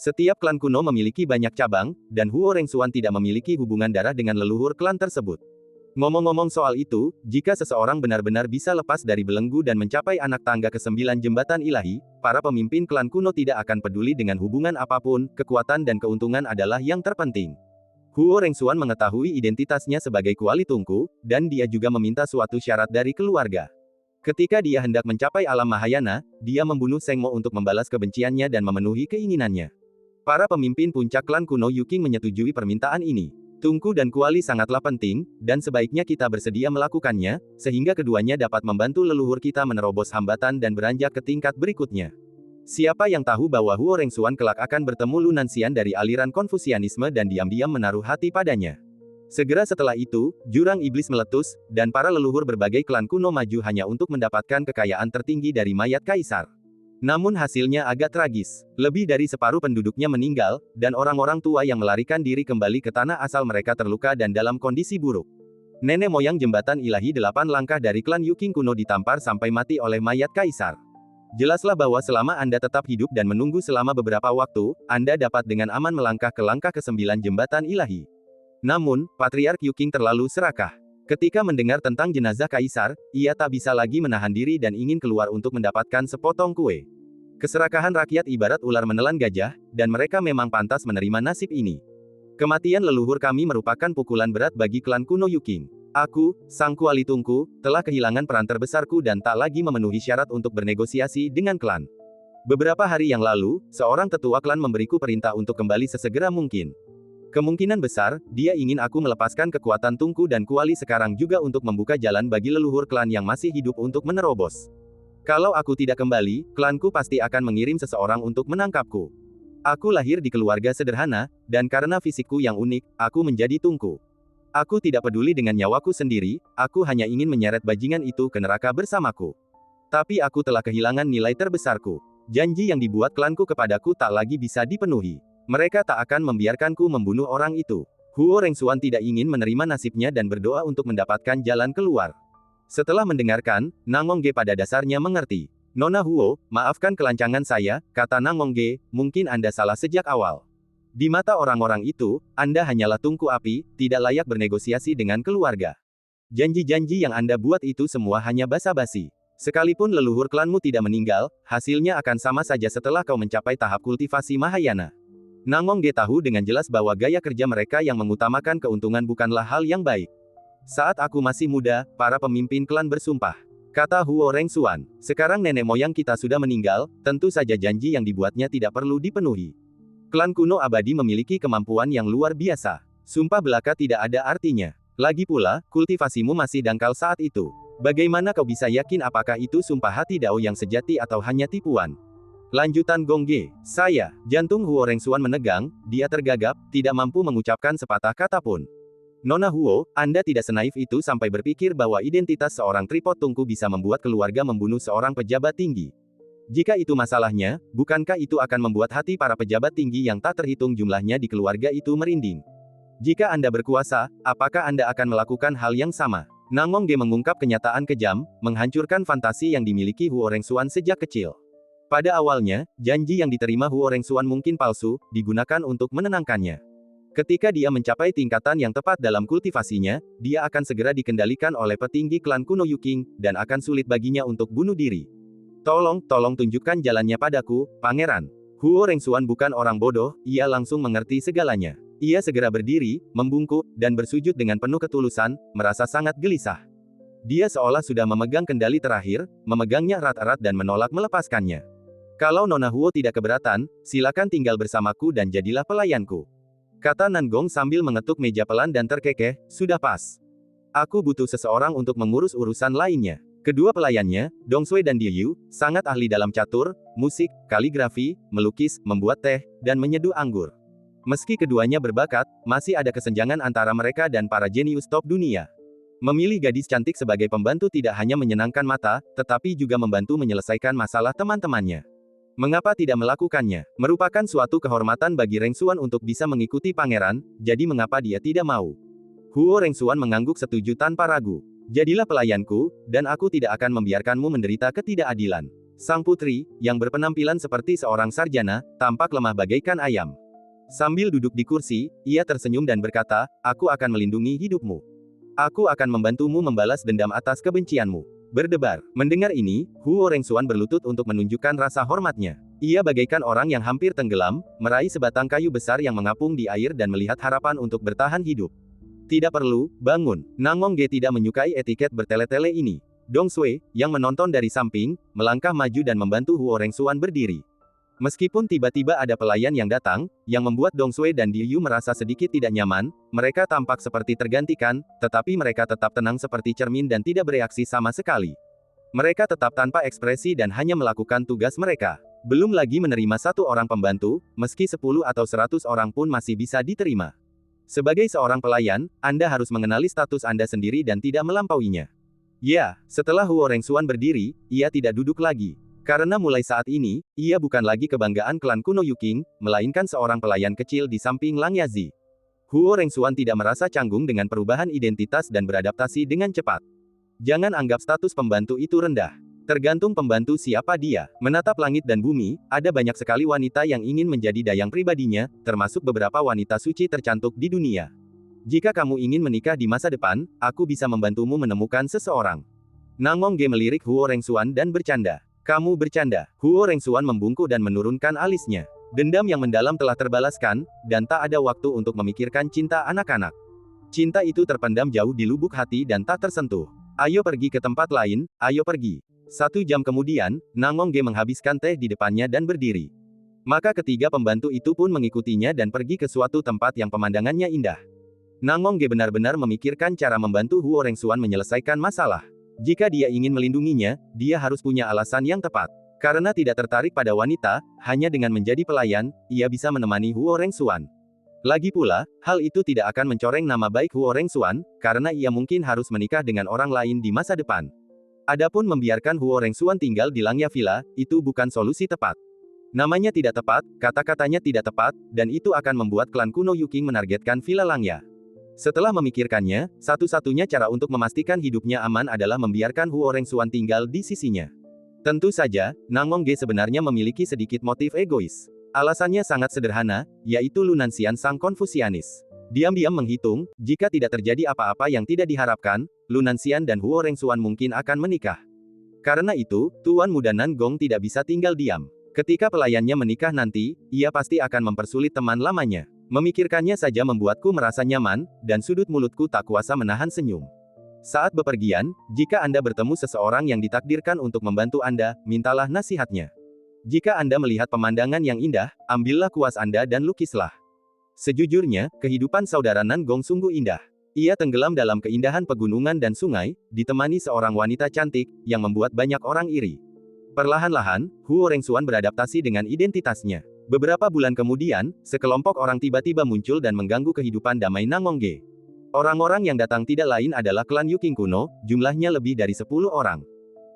Setiap klan kuno memiliki banyak cabang, dan Huo Rengsuan tidak memiliki hubungan darah dengan leluhur klan tersebut. Ngomong-ngomong soal itu, jika seseorang benar-benar bisa lepas dari belenggu dan mencapai anak tangga ke-9 jembatan ilahi, para pemimpin klan kuno tidak akan peduli dengan hubungan apapun, kekuatan dan keuntungan adalah yang terpenting. Huo Rengsuan mengetahui identitasnya sebagai kuali tungku, dan dia juga meminta suatu syarat dari keluarga. Ketika dia hendak mencapai alam Mahayana, dia membunuh Seng Mo untuk membalas kebenciannya dan memenuhi keinginannya. Para pemimpin puncak klan kuno Yuking menyetujui permintaan ini. Tungku dan kuali sangatlah penting, dan sebaiknya kita bersedia melakukannya, sehingga keduanya dapat membantu leluhur kita menerobos hambatan dan beranjak ke tingkat berikutnya. Siapa yang tahu bahwa Huo Rengsuan kelak akan bertemu Lunanxian dari aliran Konfusianisme dan diam-diam menaruh hati padanya. Segera setelah itu, jurang iblis meletus, dan para leluhur berbagai klan kuno maju hanya untuk mendapatkan kekayaan tertinggi dari mayat kaisar. Namun hasilnya agak tragis. Lebih dari separuh penduduknya meninggal, dan orang-orang tua yang melarikan diri kembali ke tanah asal mereka terluka dan dalam kondisi buruk. Nenek moyang jembatan ilahi 8 langkah dari klan Yuking kuno ditampar sampai mati oleh mayat kaisar. Jelaslah bahwa selama Anda tetap hidup dan menunggu selama beberapa waktu, Anda dapat dengan aman melangkah ke langkah ke-9 jembatan ilahi. Namun, Patriark Yuking terlalu serakah. Ketika mendengar tentang jenazah kaisar, ia tak bisa lagi menahan diri dan ingin keluar untuk mendapatkan sepotong kue. Keserakahan rakyat ibarat ular menelan gajah, dan mereka memang pantas menerima nasib ini. Kematian leluhur kami merupakan pukulan berat bagi klan kuno Yuking. Aku, sang kuali tungku, telah kehilangan peran terbesarku dan tak lagi memenuhi syarat untuk bernegosiasi dengan klan. Beberapa hari yang lalu, seorang tetua klan memberiku perintah untuk kembali sesegera mungkin. Kemungkinan besar, dia ingin aku melepaskan kekuatan tungku dan kuali sekarang juga untuk membuka jalan bagi leluhur klan yang masih hidup untuk menerobos. Kalau aku tidak kembali, klanku pasti akan mengirim seseorang untuk menangkapku. Aku lahir di keluarga sederhana, dan karena fisikku yang unik, aku menjadi tungku. Aku tidak peduli dengan nyawaku sendiri, aku hanya ingin menyeret bajingan itu ke neraka bersamaku. Tapi aku telah kehilangan nilai terbesarku. Janji yang dibuat klanku kepadaku tak lagi bisa dipenuhi. Mereka tak akan membiarkanku membunuh orang itu. Huo Rengsuan tidak ingin menerima nasibnya dan berdoa untuk mendapatkan jalan keluar. Setelah mendengarkan, Nangong Ge pada dasarnya mengerti. Nona Huo, maafkan kelancangan saya, kata Nangong Ge, mungkin Anda salah sejak awal. Di mata orang-orang itu, Anda hanyalah tungku api, tidak layak bernegosiasi dengan keluarga. Janji-janji yang Anda buat itu semua hanya basa-basi. Sekalipun leluhur klanmu tidak meninggal, hasilnya akan sama saja setelah kau mencapai tahap kultivasi Mahayana. Nangong Ge tahu dengan jelas bahwa gaya kerja mereka yang mengutamakan keuntungan bukanlah hal yang baik. Saat aku masih muda, para pemimpin klan bersumpah. Kata Huo Rengsuan, sekarang nenek moyang kita sudah meninggal, tentu saja janji yang dibuatnya tidak perlu dipenuhi. Klan kuno abadi memiliki kemampuan yang luar biasa. Sumpah belaka tidak ada artinya. Lagi pula, kultivasimu masih dangkal saat itu. Bagaimana kau bisa yakin apakah itu sumpah hati Dao yang sejati atau hanya tipuan? Lanjutan Gong Ge, saya, jantung Huo Rengsuan menegang, dia tergagap, tidak mampu mengucapkan sepatah kata pun. Nona Huo, Anda tidak senaif itu sampai berpikir bahwa identitas seorang tripod tungku bisa membuat keluarga membunuh seorang pejabat tinggi. Jika itu masalahnya, bukankah itu akan membuat hati para pejabat tinggi yang tak terhitung jumlahnya di keluarga itu merinding? Jika Anda berkuasa, apakah Anda akan melakukan hal yang sama? Nangong Ge mengungkap kenyataan kejam, menghancurkan fantasi yang dimiliki Huo Rengsuan sejak kecil. Pada awalnya, janji yang diterima Huo Rengsuan mungkin palsu, digunakan untuk menenangkannya. Ketika dia mencapai tingkatan yang tepat dalam kultivasinya, dia akan segera dikendalikan oleh petinggi klan kuno Yuking, dan akan sulit baginya untuk bunuh diri. Tolong tunjukkan jalannya padaku, Pangeran. Huo Rengsuan bukan orang bodoh, ia langsung mengerti segalanya. Ia segera berdiri, membungkuk, dan bersujud dengan penuh ketulusan, merasa sangat gelisah. Dia seolah sudah memegang kendali terakhir, memegangnya erat-erat dan menolak melepaskannya. Kalau Nona Huo tidak keberatan, silakan tinggal bersamaku dan jadilah pelayanku. Kata Nangong sambil mengetuk meja pelan dan terkekeh, sudah pas. Aku butuh seseorang untuk mengurus urusan lainnya. Kedua pelayannya, Dongsui dan Diyu, sangat ahli dalam catur, musik, kaligrafi, melukis, membuat teh, dan menyeduh anggur. Meski keduanya berbakat, masih ada kesenjangan antara mereka dan para jenius top dunia. Memilih gadis cantik sebagai pembantu tidak hanya menyenangkan mata, tetapi juga membantu menyelesaikan masalah teman-temannya. Mengapa tidak melakukannya? Merupakan suatu kehormatan bagi Rengsuan untuk bisa mengikuti pangeran, jadi mengapa dia tidak mau? Huo Rengsuan mengangguk setuju tanpa ragu. Jadilah pelayanku, dan aku tidak akan membiarkanmu menderita ketidakadilan. Sang putri, yang berpenampilan seperti seorang sarjana, tampak lemah bagaikan ayam. Sambil duduk di kursi, ia tersenyum dan berkata, aku akan melindungi hidupmu. Aku akan membantumu membalas dendam atas kebencianmu. Berdebar. Mendengar ini, Huo Rengsuan berlutut untuk menunjukkan rasa hormatnya. Ia bagaikan orang yang hampir tenggelam, meraih sebatang kayu besar yang mengapung di air dan melihat harapan untuk bertahan hidup. Tidak perlu, bangun. Nangong Ge tidak menyukai etiket bertele-tele ini. Dongsui, yang menonton dari samping, melangkah maju dan membantu Huo Rengsuan berdiri. Meskipun tiba-tiba ada pelayan yang datang, yang membuat Dongsui dan Diyu merasa sedikit tidak nyaman, mereka tampak seperti tergantikan, tetapi mereka tetap tenang seperti cermin dan tidak bereaksi sama sekali. Mereka tetap tanpa ekspresi dan hanya melakukan tugas mereka. Belum lagi menerima satu orang pembantu, meski 10 atau 100 orang pun masih bisa diterima. Sebagai seorang pelayan, Anda harus mengenali status Anda sendiri dan tidak melampauinya. Ya, setelah Huo Rengsuan berdiri, ia tidak duduk lagi. Karena mulai saat ini, ia bukan lagi kebanggaan klan kuno Yuking, melainkan seorang pelayan kecil di samping Lang Yazi. Huo Rengsuan tidak merasa canggung dengan perubahan identitas dan beradaptasi dengan cepat. Jangan anggap status pembantu itu rendah. Tergantung pembantu siapa dia. Menatap langit dan bumi, ada banyak sekali wanita yang ingin menjadi dayang pribadinya, termasuk beberapa wanita suci tercantik di dunia. Jika kamu ingin menikah di masa depan, aku bisa membantumu menemukan seseorang. Nangong Ge melirik Huo Rengsuan dan bercanda. Kamu bercanda. Huo Rengsuan membungkuk dan menurunkan alisnya. Dendam yang mendalam telah terbalaskan, dan tak ada waktu untuk memikirkan cinta anak-anak. Cinta itu terpendam jauh di lubuk hati dan tak tersentuh. Ayo pergi ke tempat lain, ayo pergi. 1 jam kemudian, Nangong Ge menghabiskan teh di depannya dan berdiri. Maka ketiga pembantu itu pun mengikutinya dan pergi ke suatu tempat yang pemandangannya indah. Nangong Ge benar-benar memikirkan cara membantu Huo Rengsuan menyelesaikan masalah. Jika dia ingin melindunginya, dia harus punya alasan yang tepat. Karena tidak tertarik pada wanita, hanya dengan menjadi pelayan, ia bisa menemani Huo Rengsuan. Lagi pula, hal itu tidak akan mencoreng nama baik Huo Rengsuan, karena ia mungkin harus menikah dengan orang lain di masa depan. Adapun membiarkan Huo Rengsuan tinggal di Langya Villa, itu bukan solusi tepat. Namanya tidak tepat, kata-katanya tidak tepat, dan itu akan membuat klan kuno Yuking menargetkan Villa Langya. Setelah memikirkannya, satu-satunya cara untuk memastikan hidupnya aman adalah membiarkan Huo Rengsuan tinggal di sisinya. Tentu saja, Nangong Ge sebenarnya memiliki sedikit motif egois. Alasannya sangat sederhana, yaitu Lunansian sang Konfusianis. Diam-diam menghitung, jika tidak terjadi apa-apa yang tidak diharapkan, Lunansian dan Huo Rengsuan mungkin akan menikah. Karena itu, Tuan Muda Nangong tidak bisa tinggal diam. Ketika pelayannya menikah nanti, ia pasti akan mempersulit teman lamanya. Memikirkannya saja membuatku merasa nyaman, dan sudut mulutku tak kuasa menahan senyum. Saat bepergian, jika Anda bertemu seseorang yang ditakdirkan untuk membantu Anda, mintalah nasihatnya. Jika Anda melihat pemandangan yang indah, ambillah kuas Anda dan lukislah. Sejujurnya, kehidupan saudara Nangong sungguh indah. Ia tenggelam dalam keindahan pegunungan dan sungai, ditemani seorang wanita cantik, yang membuat banyak orang iri. Perlahan-lahan, Huo Rengsuan beradaptasi dengan identitasnya. Beberapa bulan kemudian, sekelompok orang tiba-tiba muncul dan mengganggu kehidupan damai Nangong Ge. Orang-orang yang datang tidak lain adalah klan Yuking kuno, jumlahnya lebih dari 10 orang.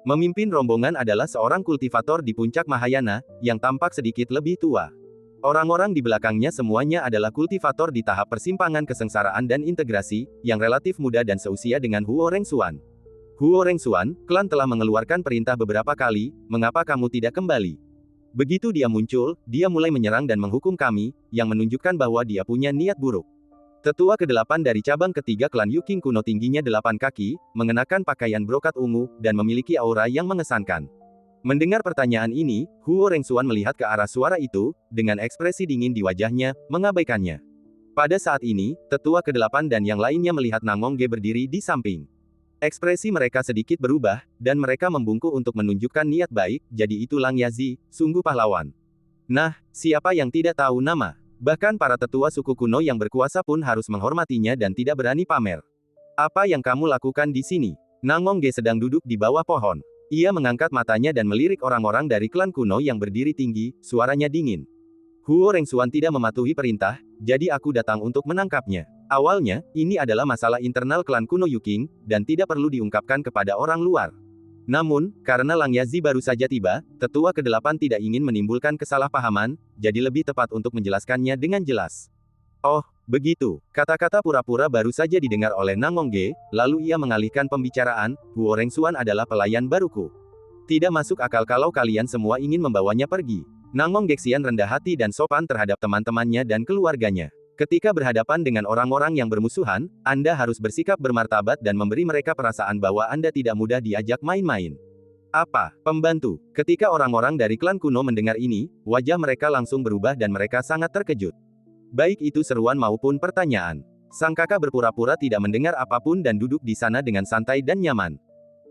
Memimpin rombongan adalah seorang kultivator di puncak Mahayana, yang tampak sedikit lebih tua. Orang-orang di belakangnya semuanya adalah kultivator di tahap persimpangan kesengsaraan dan integrasi, yang relatif muda dan seusia dengan Huo Rengsuan. Huo Rengsuan, klan telah mengeluarkan perintah beberapa kali, mengapa kamu tidak kembali? Begitu dia muncul, dia mulai menyerang dan menghukum kami, yang menunjukkan bahwa dia punya niat buruk. Tetua ke-8 dari cabang ketiga klan Yu Qing kuno tingginya 8 kaki, mengenakan pakaian brokat ungu, dan memiliki aura yang mengesankan. Mendengar pertanyaan ini, Huo Rengsuan melihat ke arah suara itu, dengan ekspresi dingin di wajahnya, mengabaikannya. Pada saat ini, tetua ke-8 dan yang lainnya melihat Nangongge berdiri di samping. Ekspresi mereka sedikit berubah, dan mereka membungkuk untuk menunjukkan niat baik, jadi itu Lang Yazi, sungguh pahlawan. Nah, siapa yang tidak tahu nama? Bahkan para tetua suku kuno yang berkuasa pun harus menghormatinya dan tidak berani pamer. Apa yang kamu lakukan di sini? Nangongge sedang duduk di bawah pohon. Ia mengangkat matanya dan melirik orang-orang dari klan kuno yang berdiri tinggi, suaranya dingin. Huo Rengsuan tidak mematuhi perintah, jadi aku datang untuk menangkapnya. Awalnya, ini adalah masalah internal klan kuno Yu Qing, dan tidak perlu diungkapkan kepada orang luar. Namun, karena Lang Yazi baru saja tiba, tetua ke-8 tidak ingin menimbulkan kesalahpahaman, jadi lebih tepat untuk menjelaskannya dengan jelas. Oh, begitu. Kata-kata pura-pura baru saja didengar oleh Nangongge, lalu ia mengalihkan pembicaraan, Huo Rengsuan adalah pelayan baruku. Tidak masuk akal kalau kalian semua ingin membawanya pergi. Nangongge Xian rendah hati dan sopan terhadap teman-temannya dan keluarganya. Ketika berhadapan dengan orang-orang yang bermusuhan, Anda harus bersikap bermartabat dan memberi mereka perasaan bahwa Anda tidak mudah diajak main-main. Apa, pembantu? Ketika orang-orang dari klan kuno mendengar ini, wajah mereka langsung berubah dan mereka sangat terkejut. Baik itu seruan maupun pertanyaan. Sang kakak berpura-pura tidak mendengar apapun dan duduk di sana dengan santai dan nyaman.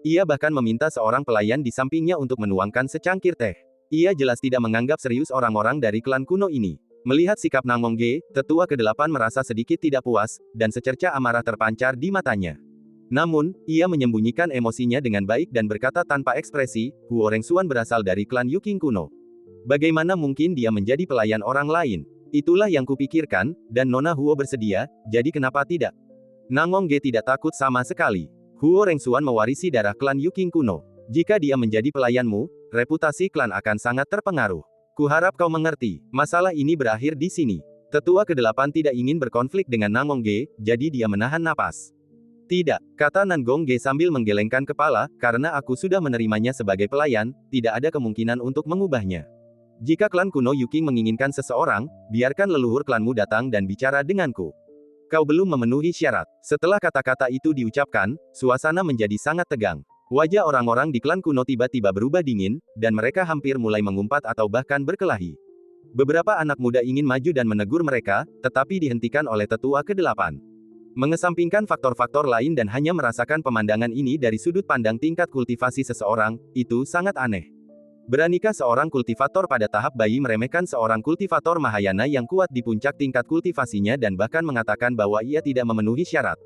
Ia bahkan meminta seorang pelayan di sampingnya untuk menuangkan secangkir teh. Ia jelas tidak menganggap serius orang-orang dari klan kuno ini. Melihat sikap Nangongge, tetua ke-8 merasa sedikit tidak puas, dan secerca amarah terpancar di matanya. Namun, ia menyembunyikan emosinya dengan baik dan berkata tanpa ekspresi, Huo Rengsuan berasal dari klan Yu Qing kuno. Bagaimana mungkin dia menjadi pelayan orang lain? Itulah yang kupikirkan, dan Nona Huo bersedia, jadi kenapa tidak? Nangongge tidak takut sama sekali. Huo Rengsuan mewarisi darah klan Yu Qing kuno. Jika dia menjadi pelayanmu, reputasi klan akan sangat terpengaruh. Kuharap kau mengerti, masalah ini berakhir di sini. Tetua ke-8 tidak ingin berkonflik dengan Nangongge, jadi dia menahan napas. Tidak, kata Nangongge sambil menggelengkan kepala, karena aku sudah menerimanya sebagai pelayan, tidak ada kemungkinan untuk mengubahnya. Jika klan kuno Yu Qing menginginkan seseorang, biarkan leluhur klanmu datang dan bicara denganku. Kau belum memenuhi syarat. Setelah kata-kata itu diucapkan, suasana menjadi sangat tegang. Wajah orang-orang di klan kuno tiba-tiba berubah dingin, dan mereka hampir mulai mengumpat atau bahkan berkelahi. Beberapa anak muda ingin maju dan menegur mereka, tetapi dihentikan oleh tetua ke-8. Mengesampingkan faktor-faktor lain dan hanya merasakan pemandangan ini dari sudut pandang tingkat kultivasi seseorang, itu sangat aneh. Beranikah seorang kultivator pada tahap bayi meremehkan seorang kultivator Mahayana yang kuat di puncak tingkat kultivasinya dan bahkan mengatakan bahwa ia tidak memenuhi syarat?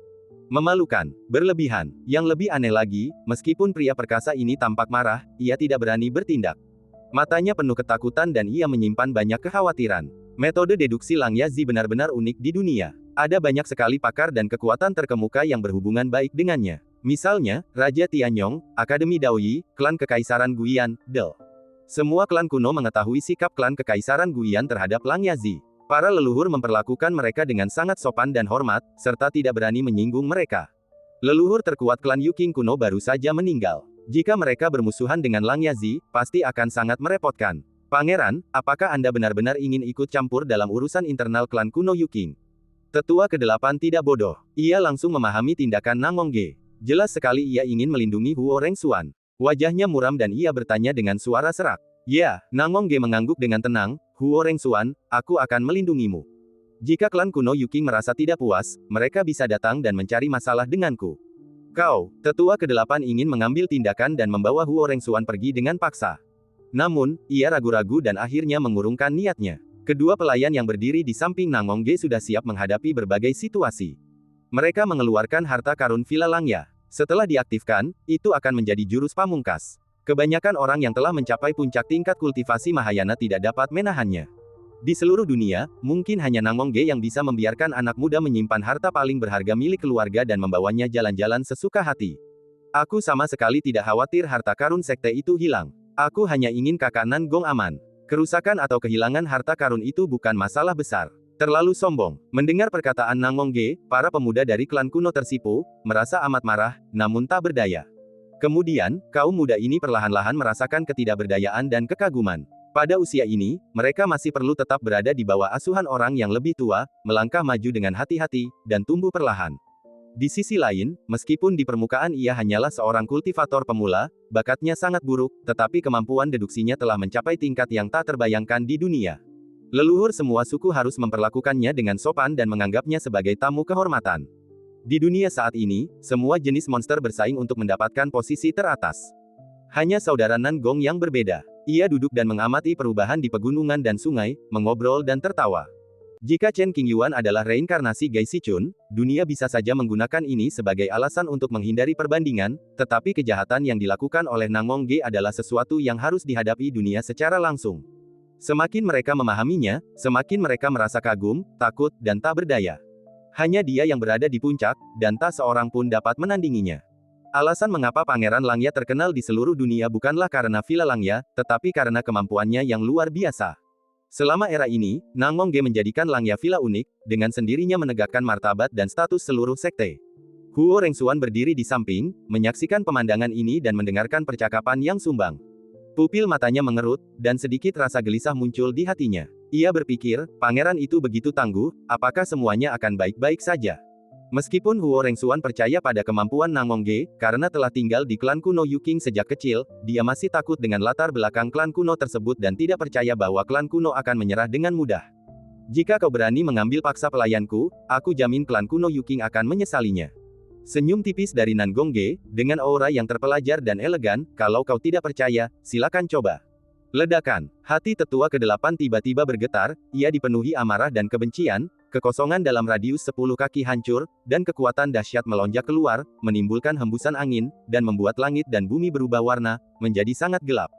Memalukan, berlebihan. Yang lebih aneh lagi, meskipun pria perkasa ini tampak marah, ia tidak berani bertindak. Matanya penuh ketakutan dan ia menyimpan banyak kekhawatiran. Metode deduksi Lang Yazi benar-benar unik di dunia. Ada banyak sekali pakar dan kekuatan terkemuka yang berhubungan baik dengannya. Misalnya, Raja Tianyong, Akademi Daoyi, klan Kekaisaran Guian, Del. Semua klan kuno mengetahui sikap klan Kekaisaran Guian terhadap Lang Yazi. Para leluhur memperlakukan mereka dengan sangat sopan dan hormat, serta tidak berani menyinggung mereka. Leluhur terkuat klan Yu Qing kuno baru saja meninggal. Jika mereka bermusuhan dengan Lang Yazi, pasti akan sangat merepotkan. Pangeran, apakah Anda benar-benar ingin ikut campur dalam urusan internal klan kuno Yu Qing? Tetua ke-8 tidak bodoh. Ia langsung memahami tindakan Nangongge. Jelas sekali ia ingin melindungi Huo Rengsuan. Wajahnya muram dan ia bertanya dengan suara serak. Ya, Nangongge mengangguk dengan tenang, Huo Rengsuan, aku akan melindungimu. Jika klan kuno Yu Qing merasa tidak puas, mereka bisa datang dan mencari masalah denganku. Kau, tetua ke-8 ingin mengambil tindakan dan membawa Huo Rengsuan pergi dengan paksa. Namun, ia ragu-ragu dan akhirnya mengurungkan niatnya. Kedua pelayan yang berdiri di samping Nangongge sudah siap menghadapi berbagai situasi. Mereka mengeluarkan harta karun Villa Langya. Setelah diaktifkan, itu akan menjadi jurus pamungkas. Kebanyakan orang yang telah mencapai puncak tingkat kultivasi Mahayana tidak dapat menahannya. Di seluruh dunia, mungkin hanya Nangongge yang bisa membiarkan anak muda menyimpan harta paling berharga milik keluarga dan membawanya jalan-jalan sesuka hati. Aku sama sekali tidak khawatir harta karun sekte itu hilang. Aku hanya ingin kakak Nan Gong aman. Kerusakan atau kehilangan harta karun itu bukan masalah besar. Terlalu sombong. Mendengar perkataan Nangongge, para pemuda dari klan kuno tersipu, merasa amat marah, namun tak berdaya. Kemudian, kaum muda ini perlahan-lahan merasakan ketidakberdayaan dan kekaguman. Pada usia ini, mereka masih perlu tetap berada di bawah asuhan orang yang lebih tua, melangkah maju dengan hati-hati, dan tumbuh perlahan. Di sisi lain, meskipun di permukaan ia hanyalah seorang kultivator pemula, bakatnya sangat buruk, tetapi kemampuan deduksinya telah mencapai tingkat yang tak terbayangkan di dunia. Leluhur semua suku harus memperlakukannya dengan sopan dan menganggapnya sebagai tamu kehormatan. Di dunia saat ini, semua jenis monster bersaing untuk mendapatkan posisi teratas. Hanya saudara Nangong yang berbeda. Ia duduk dan mengamati perubahan di pegunungan dan sungai, mengobrol dan tertawa. Jika Chen Qingyuan adalah reinkarnasi Gai Sichun, dunia bisa saja menggunakan ini sebagai alasan untuk menghindari perbandingan, tetapi kejahatan yang dilakukan oleh Nangong Ge adalah sesuatu yang harus dihadapi dunia secara langsung. Semakin mereka memahaminya, semakin mereka merasa kagum, takut, dan tak berdaya. Hanya dia yang berada di puncak, dan tak seorang pun dapat menandinginya. Alasan mengapa Pangeran Langya terkenal di seluruh dunia bukanlah karena Villa Langya, tetapi karena kemampuannya yang luar biasa. Selama era ini, Nangong Ge menjadikan Langya Villa unik, dengan sendirinya menegakkan martabat dan status seluruh sekte. Huo Rengsuan berdiri di samping, menyaksikan pemandangan ini dan mendengarkan percakapan yang sumbang. Pupil matanya mengerut, dan sedikit rasa gelisah muncul di hatinya. Ia berpikir, pangeran itu begitu tangguh, apakah semuanya akan baik-baik saja? Meskipun Huo Rengsuan percaya pada kemampuan Nangong Ge, karena telah tinggal di klan kuno Yuking sejak kecil, dia masih takut dengan latar belakang klan kuno tersebut dan tidak percaya bahwa klan kuno akan menyerah dengan mudah. Jika kau berani mengambil paksa pelayanku, aku jamin klan kuno Yuking akan menyesalinya. Senyum tipis dari Nangong Ge, dengan aura yang terpelajar dan elegan, kalau kau tidak percaya, silakan coba. Ledakan. Hati tetua ke-8 tiba-tiba bergetar, ia dipenuhi amarah dan kebencian, kekosongan dalam radius 10 kaki hancur, dan kekuatan dahsyat melonjak keluar, menimbulkan hembusan angin, dan membuat langit dan bumi berubah warna, menjadi sangat gelap.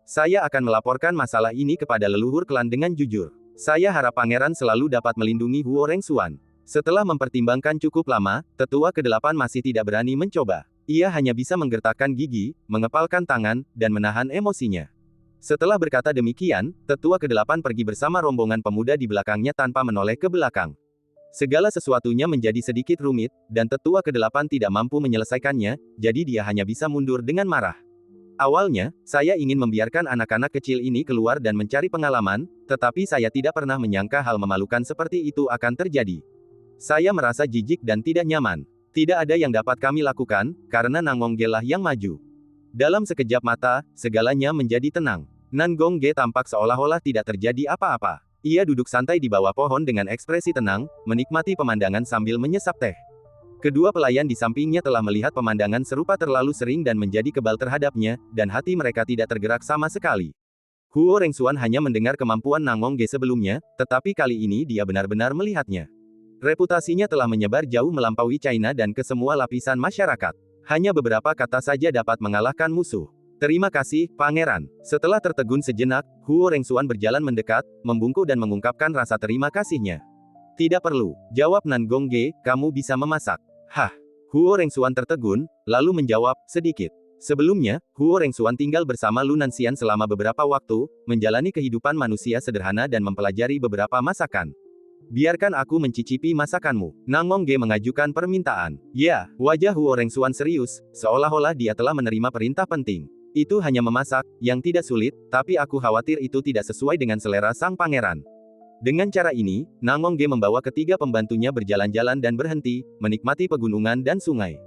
Saya akan melaporkan masalah ini kepada leluhur klan dengan jujur. Saya harap pangeran selalu dapat melindungi Huo Rengsuan. Setelah mempertimbangkan cukup lama, tetua ke-8 masih tidak berani mencoba. Ia hanya bisa menggertakkan gigi, mengepalkan tangan, dan menahan emosinya. Setelah berkata demikian, tetua ke-8 pergi bersama rombongan pemuda di belakangnya tanpa menoleh ke belakang. Segala sesuatunya menjadi sedikit rumit, dan tetua ke-8 tidak mampu menyelesaikannya, jadi dia hanya bisa mundur dengan marah. Awalnya, saya ingin membiarkan anak-anak kecil ini keluar dan mencari pengalaman, tetapi saya tidak pernah menyangka hal memalukan seperti itu akan terjadi. Saya merasa jijik dan tidak nyaman. Tidak ada yang dapat kami lakukan, karena Nangong Ge lah yang maju. Dalam sekejap mata, segalanya menjadi tenang. Nangong Ge tampak seolah-olah tidak terjadi apa-apa. Ia duduk santai di bawah pohon dengan ekspresi tenang, menikmati pemandangan sambil menyesap teh. Kedua pelayan di sampingnya telah melihat pemandangan serupa terlalu sering dan menjadi kebal terhadapnya, dan hati mereka tidak tergerak sama sekali. Huo Rengsuan hanya mendengar kemampuan Nangong Ge sebelumnya, tetapi kali ini dia benar-benar melihatnya. Reputasinya telah menyebar jauh melampaui China dan ke semua lapisan masyarakat. Hanya beberapa kata saja dapat mengalahkan musuh. Terima kasih, Pangeran. Setelah tertegun sejenak, Huo Rengsuan berjalan mendekat, membungkuk dan mengungkapkan rasa terima kasihnya. Tidak perlu, jawab Nangong Ge, kamu bisa memasak. Hah? Huo Rengsuan tertegun, lalu menjawab, sedikit. Sebelumnya, Huo Rengsuan tinggal bersama Lu Nanxian selama beberapa waktu, menjalani kehidupan manusia sederhana dan mempelajari beberapa masakan. Biarkan aku mencicipi masakanmu. Nangong Ge mengajukan permintaan. Ya, wajah Huo Rengsuan serius, seolah-olah dia telah menerima perintah penting. Itu hanya memasak, yang tidak sulit, tapi aku khawatir itu tidak sesuai dengan selera sang pangeran. Dengan cara ini, Nangong Ge membawa ketiga pembantunya berjalan-jalan dan berhenti, menikmati pegunungan dan sungai.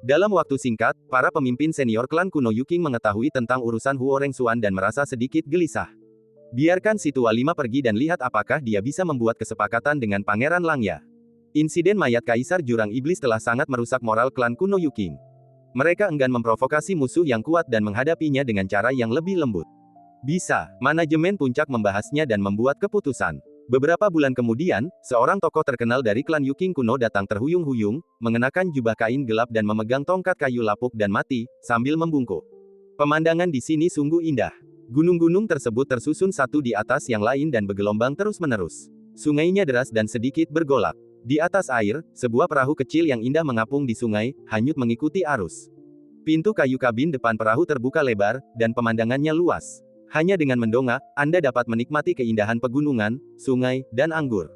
Dalam waktu singkat, para pemimpin senior klan kuno Yuking mengetahui tentang urusan Huo Rengsuan dan merasa sedikit gelisah. Biarkan si tua lima pergi dan lihat apakah dia bisa membuat kesepakatan dengan Pangeran Langya. Insiden mayat Kaisar Jurang Iblis telah sangat merusak moral klan kuno Yuking. Mereka enggan memprovokasi musuh yang kuat dan menghadapinya dengan cara yang lebih lembut. Bisa, manajemen puncak membahasnya dan membuat keputusan. Beberapa bulan kemudian, seorang tokoh terkenal dari klan Yuking kuno datang terhuyung-huyung, mengenakan jubah kain gelap dan memegang tongkat kayu lapuk dan mati, sambil membungkuk. Pemandangan di sini sungguh indah. Gunung-gunung tersebut tersusun satu di atas yang lain dan bergelombang terus-menerus. Sungainya deras dan sedikit bergolak. Di atas air, sebuah perahu kecil yang indah mengapung di sungai, hanyut mengikuti arus. Pintu kayu kabin depan perahu terbuka lebar, dan pemandangannya luas. Hanya dengan mendongak, Anda dapat menikmati keindahan pegunungan, sungai, dan anggur.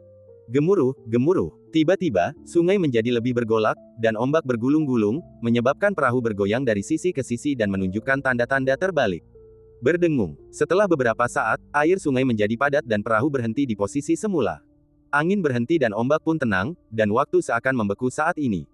Gemuruh, gemuruh. Tiba-tiba, sungai menjadi lebih bergolak, dan ombak bergulung-gulung, menyebabkan perahu bergoyang dari sisi ke sisi dan menunjukkan tanda-tanda terbalik. Berdengung. Setelah beberapa saat, air sungai menjadi padat dan perahu berhenti di posisi semula. Angin berhenti dan ombak pun tenang, dan waktu seakan membeku saat ini.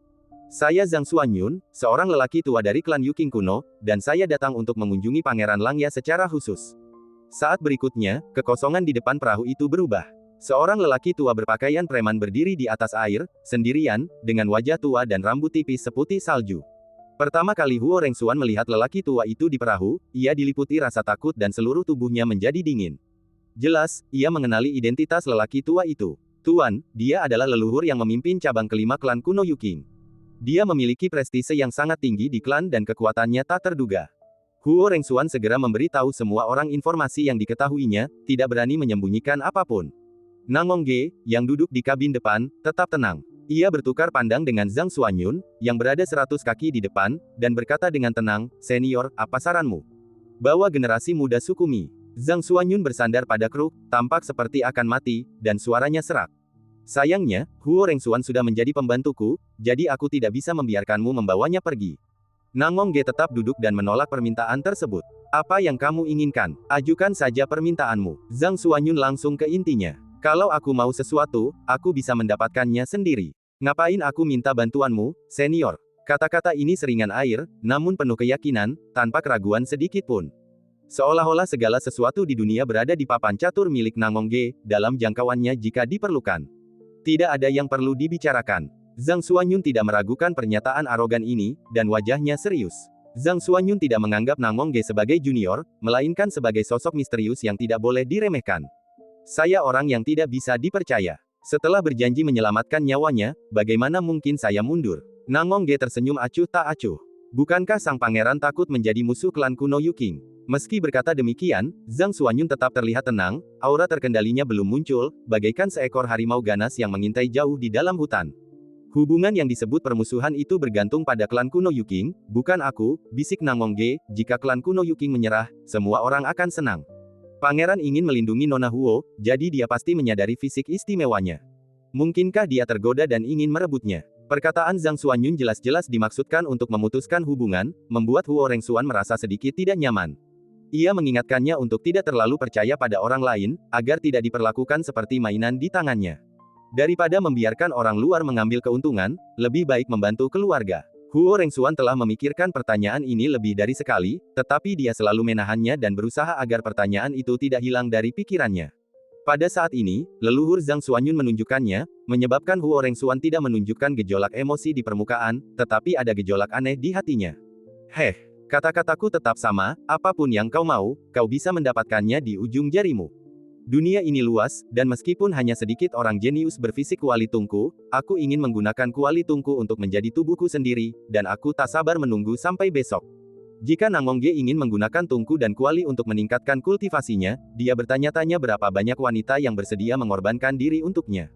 Saya Zhang Xuanyun, seorang lelaki tua dari klan Yuking kuno, dan saya datang untuk mengunjungi Pangeran Langya secara khusus. Saat berikutnya, kekosongan di depan perahu itu berubah. Seorang lelaki tua berpakaian preman berdiri di atas air, sendirian, dengan wajah tua dan rambut tipis seputih salju. Pertama kali Huo Rengsuan melihat lelaki tua itu di perahu, ia diliputi rasa takut dan seluruh tubuhnya menjadi dingin. Jelas, ia mengenali identitas lelaki tua itu. Tuan, dia adalah leluhur yang memimpin cabang kelima klan kuno Yuking. Dia memiliki prestise yang sangat tinggi di klan dan kekuatannya tak terduga. Huo Rengsuan segera memberi tahu semua orang informasi yang diketahuinya, tidak berani menyembunyikan apapun. Nangongge, yang duduk di kabin depan, tetap tenang. Ia bertukar pandang dengan Zhang Xuanyun, yang berada 100 kaki di depan, dan berkata dengan tenang, "Senior, apa saranmu?" "Bawa generasi muda suku Mi." Zhang Xuanyun bersandar pada kruk, tampak seperti akan mati, dan suaranya serak. "Sayangnya, Huo Rengsuan sudah menjadi pembantuku, jadi aku tidak bisa membiarkanmu membawanya pergi." Nangongge tetap duduk dan menolak permintaan tersebut. "Apa yang kamu inginkan? Ajukan saja permintaanmu." Zhang Xuanyun langsung ke intinya. "Kalau aku mau sesuatu, aku bisa mendapatkannya sendiri. Ngapain aku minta bantuanmu, senior?" Kata-kata ini seringan air, namun penuh keyakinan, tanpa keraguan sedikit pun. Seolah-olah segala sesuatu di dunia berada di papan catur milik Nangongge, dalam jangkauannya jika diperlukan. Tidak ada yang perlu dibicarakan. Zhang Xuanyun tidak meragukan pernyataan arogan ini, dan wajahnya serius. Zhang Xuanyun tidak menganggap Nangongge sebagai junior, melainkan sebagai sosok misterius yang tidak boleh diremehkan. "Saya orang yang tidak bisa dipercaya. Setelah berjanji menyelamatkan nyawanya, bagaimana mungkin saya mundur?" Nangongge tersenyum acuh tak acuh. Bukankah sang pangeran takut menjadi musuh klan kuno Yuking? Meski berkata demikian, Zhang Xuanyun tetap terlihat tenang, aura terkendalinya belum muncul, bagaikan seekor harimau ganas yang mengintai jauh di dalam hutan. "Hubungan yang disebut permusuhan itu bergantung pada klan kuno Yuking, bukan aku," bisik Nangongge. "Jika klan kuno Yuking menyerah, semua orang akan senang. Pangeran ingin melindungi Nona Huo, jadi dia pasti menyadari fisik istimewanya. Mungkinkah dia tergoda dan ingin merebutnya?" Perkataan Zhang Xuanyun jelas-jelas dimaksudkan untuk memutuskan hubungan, membuat Huo Rengsuan merasa sedikit tidak nyaman. Ia mengingatkannya untuk tidak terlalu percaya pada orang lain, agar tidak diperlakukan seperti mainan di tangannya. Daripada membiarkan orang luar mengambil keuntungan, lebih baik membantu keluarga. Huo Rengsuan telah memikirkan pertanyaan ini lebih dari sekali, tetapi dia selalu menahannya dan berusaha agar pertanyaan itu tidak hilang dari pikirannya. Pada saat ini, leluhur Zhang Xuanyun menunjukkannya, menyebabkan Huo Rengsuan tidak menunjukkan gejolak emosi di permukaan, tetapi ada gejolak aneh di hatinya. Kata-kataku tetap sama, apapun yang kau mau, kau bisa mendapatkannya di ujung jarimu. Dunia ini luas, dan meskipun hanya sedikit orang jenius berfisik kuali tungku, aku ingin menggunakan kuali tungku untuk menjadi tubuhku sendiri, dan aku tak sabar menunggu sampai besok." Jika Nangongge ingin menggunakan tungku dan kuali untuk meningkatkan kultivasinya, dia bertanya-tanya berapa banyak wanita yang bersedia mengorbankan diri untuknya.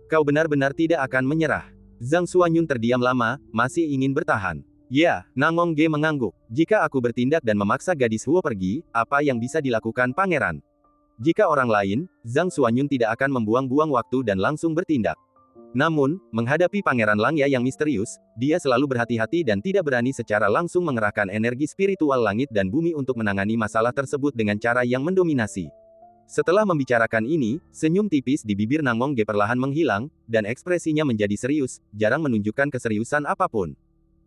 "Kau benar-benar tidak akan menyerah?" Zhang Xuanyun terdiam lama, masih ingin bertahan. "Ya," Nangongge mengangguk. "Jika aku bertindak dan memaksa gadis Huo pergi, apa yang bisa dilakukan pangeran?" Jika orang lain, Zhang Xuanyun tidak akan membuang-buang waktu dan langsung bertindak. Namun, menghadapi Pangeran Langya yang misterius, dia selalu berhati-hati dan tidak berani secara langsung mengerahkan energi spiritual langit dan bumi untuk menangani masalah tersebut dengan cara yang mendominasi. Setelah membicarakan ini, senyum tipis di bibir Nangongge perlahan menghilang, dan ekspresinya menjadi serius, jarang menunjukkan keseriusan apapun.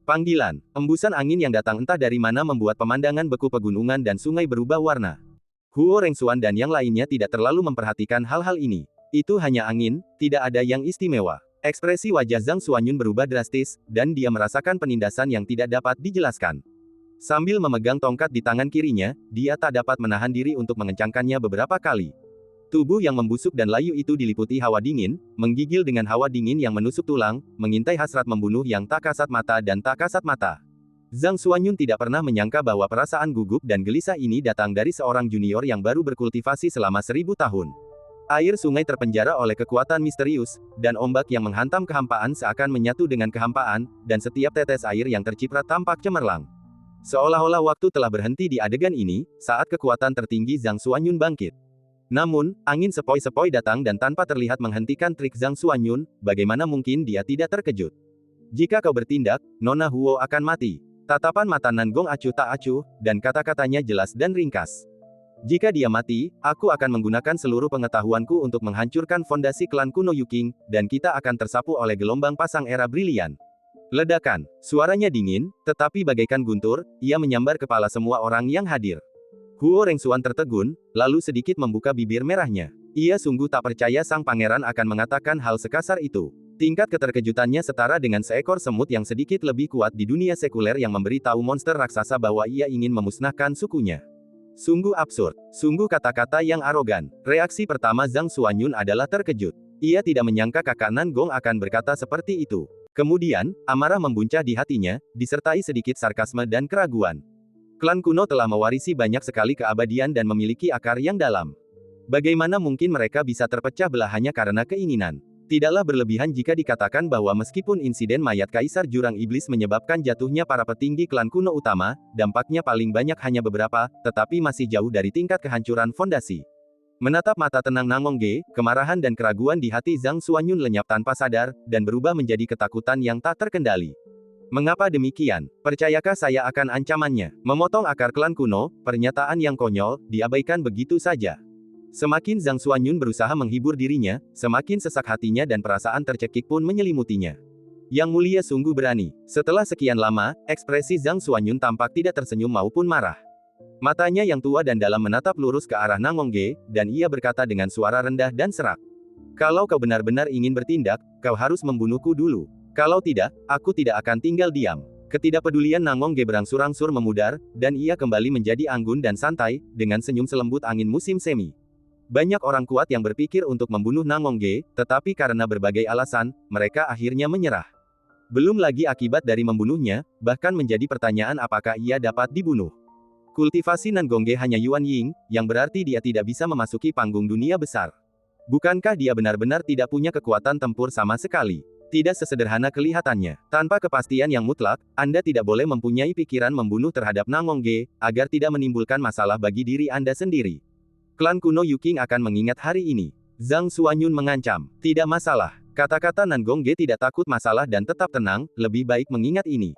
Panggilan, embusan angin yang datang entah dari mana membuat pemandangan beku pegunungan dan sungai berubah warna. Huo Rengsuan dan yang lainnya tidak terlalu memperhatikan hal-hal ini. Itu hanya angin, tidak ada yang istimewa. Ekspresi wajah Zhang Xuanyun berubah drastis, dan dia merasakan penindasan yang tidak dapat dijelaskan. Sambil memegang tongkat di tangan kirinya, dia tak dapat menahan diri untuk mengencangkannya beberapa kali. Tubuh yang membusuk dan layu itu diliputi hawa dingin, menggigil dengan hawa dingin yang menusuk tulang, mengintai hasrat membunuh yang tak kasat mata dan tak kasat mata. Zhang Xuanyun tidak pernah menyangka bahwa perasaan gugup dan gelisah ini datang dari seorang junior yang baru berkultivasi selama 1000 tahun. Air sungai terpenjara oleh kekuatan misterius, dan ombak yang menghantam kehampaan seakan menyatu dengan kehampaan, dan setiap tetes air yang terciprat tampak cemerlang. Seolah-olah waktu telah berhenti di adegan ini, saat kekuatan tertinggi Zhang Xuanyun bangkit. Namun, angin sepoi-sepoi datang dan tanpa terlihat menghentikan trik Zhang Xuanyun, bagaimana mungkin dia tidak terkejut. "Jika kau bertindak, Nona Huo akan mati." Tatapan mata Nan Gong acuh tak acuh, dan kata-katanya jelas dan ringkas. Jika dia mati, aku akan menggunakan seluruh pengetahuanku untuk menghancurkan fondasi klan kuno Yuking, dan kita akan tersapu oleh gelombang pasang era brilian. Ledakan. Suaranya dingin, tetapi bagaikan guntur, ia menyambar kepala semua orang yang hadir. Huo Rengsuan tertegun, lalu sedikit membuka bibir merahnya. Ia sungguh tak percaya sang pangeran akan mengatakan hal sekasar itu. Tingkat keterkejutannya setara dengan seekor semut yang sedikit lebih kuat di dunia sekuler yang memberi tahu monster raksasa bahwa ia ingin memusnahkan sukunya. Sungguh absurd. Sungguh kata-kata yang arogan. Reaksi pertama Zhang Xuanyun adalah terkejut. Ia tidak menyangka kakak Nan Gong akan berkata seperti itu. Kemudian, amarah membuncah di hatinya, disertai sedikit sarkasme dan keraguan. Klan kuno telah mewarisi banyak sekali keabadian dan memiliki akar yang dalam. Bagaimana mungkin mereka bisa terpecah belah hanya karena keinginan? Tidaklah berlebihan jika dikatakan bahwa meskipun insiden mayat Kaisar Jurang Iblis menyebabkan jatuhnya para petinggi klan kuno utama, dampaknya paling banyak hanya beberapa, tetapi masih jauh dari tingkat kehancuran fondasi. Menatap mata tenang Nangongge, kemarahan dan keraguan di hati Zhang Xuanyun lenyap tanpa sadar, dan berubah menjadi ketakutan yang tak terkendali. Mengapa demikian? Percayakah saya akan ancamannya? Memotong akar klan kuno, pernyataan yang konyol, diabaikan begitu saja. Semakin Zhang Xuanyun berusaha menghibur dirinya, semakin sesak hatinya dan perasaan tercekik pun menyelimutinya. Yang mulia sungguh berani. Setelah sekian lama, ekspresi Zhang Xuanyun tampak tidak tersenyum maupun marah. Matanya yang tua dan dalam menatap lurus ke arah Nangongge, dan ia berkata dengan suara rendah dan serak. Kalau kau benar-benar ingin bertindak, kau harus membunuhku dulu. Kalau tidak, aku tidak akan tinggal diam. Ketidakpedulian Nangongge berangsur-angsur memudar, dan ia kembali menjadi anggun dan santai, dengan senyum selembut angin musim semi. Banyak orang kuat yang berpikir untuk membunuh Nangongge, tetapi karena berbagai alasan, mereka akhirnya menyerah. Belum lagi akibat dari membunuhnya, bahkan menjadi pertanyaan apakah ia dapat dibunuh. Kultivasi Nangongge hanya Yuan Ying, yang berarti dia tidak bisa memasuki panggung dunia besar. Bukankah dia benar-benar tidak punya kekuatan tempur sama sekali? Tidak sesederhana kelihatannya. Tanpa kepastian yang mutlak, Anda tidak boleh mempunyai pikiran membunuh terhadap Nangongge, agar tidak menimbulkan masalah bagi diri Anda sendiri. Klan kuno Yuking akan mengingat hari ini. Zhang Xuanyun mengancam. Tidak masalah. Kata-kata Nangongge tidak takut masalah dan tetap tenang, lebih baik mengingat ini.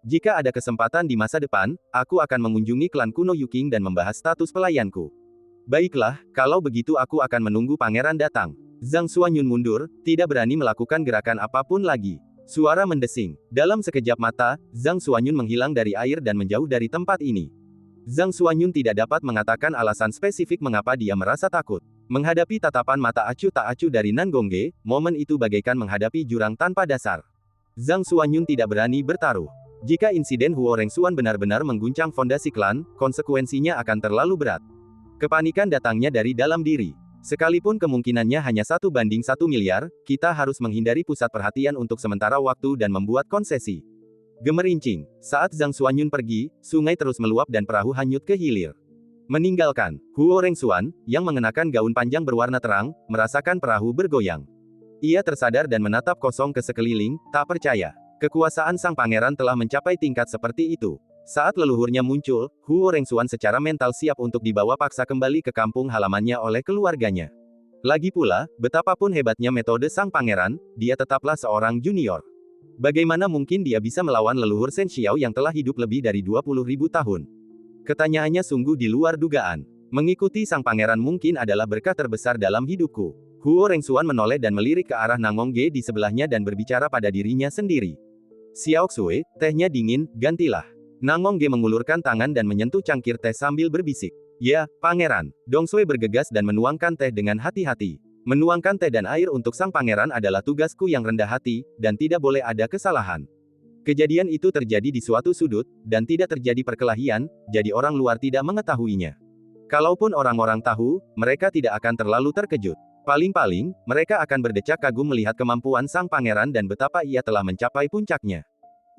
Jika ada kesempatan di masa depan, aku akan mengunjungi klan kuno Yuking dan membahas status pelayanku. Baiklah, kalau begitu aku akan menunggu pangeran datang. Zhang Xuanyun mundur, tidak berani melakukan gerakan apapun lagi. Suara mendesing. Dalam sekejap mata, Zhang Xuanyun menghilang dari air dan menjauh dari tempat ini. Zhang Xuanyun tidak dapat mengatakan alasan spesifik mengapa dia merasa takut. Menghadapi tatapan mata acuh tak acuh dari Nangongge, momen itu bagaikan menghadapi jurang tanpa dasar. Zhang Xuanyun tidak berani bertaruh. Jika insiden Huo Rengsuan benar-benar mengguncang fondasi klan, konsekuensinya akan terlalu berat. Kepanikan datangnya dari dalam diri. Sekalipun kemungkinannya hanya 1 banding 1 miliar, kita harus menghindari pusat perhatian untuk sementara waktu dan membuat konsesi. Gemerincing. Saat Zhang Xuanyun pergi, sungai terus meluap dan perahu hanyut ke hilir. Meninggalkan, Huo Rengsuan, yang mengenakan gaun panjang berwarna terang, merasakan perahu bergoyang. Ia tersadar dan menatap kosong ke sekeliling, tak percaya. Kekuasaan sang pangeran telah mencapai tingkat seperti itu. Saat leluhurnya muncul, Huo Rengsuan secara mental siap untuk dibawa paksa kembali ke kampung halamannya oleh keluarganya. Lagi pula, betapapun hebatnya metode sang pangeran, dia tetaplah seorang junior. Bagaimana mungkin dia bisa melawan leluhur Shen Xiao yang telah hidup lebih dari 20.000 tahun? Ketanyaannya sungguh di luar dugaan. Mengikuti sang pangeran mungkin adalah berkah terbesar dalam hidupku. Huo Rengsuan menoleh dan melirik ke arah Nangongge di sebelahnya dan berbicara pada dirinya sendiri. Xiaoxue, tehnya dingin, gantilah. Nangongge mengulurkan tangan dan menyentuh cangkir teh sambil berbisik. Ya, pangeran. Dongsue bergegas dan menuangkan teh dengan hati-hati. Menuangkan teh dan air untuk sang pangeran adalah tugasku yang rendah hati, dan tidak boleh ada kesalahan. Kejadian itu terjadi di suatu sudut, dan tidak terjadi perkelahian, jadi orang luar tidak mengetahuinya. Kalaupun orang-orang tahu, mereka tidak akan terlalu terkejut. Paling-paling, mereka akan berdecak kagum melihat kemampuan sang pangeran dan betapa ia telah mencapai puncaknya.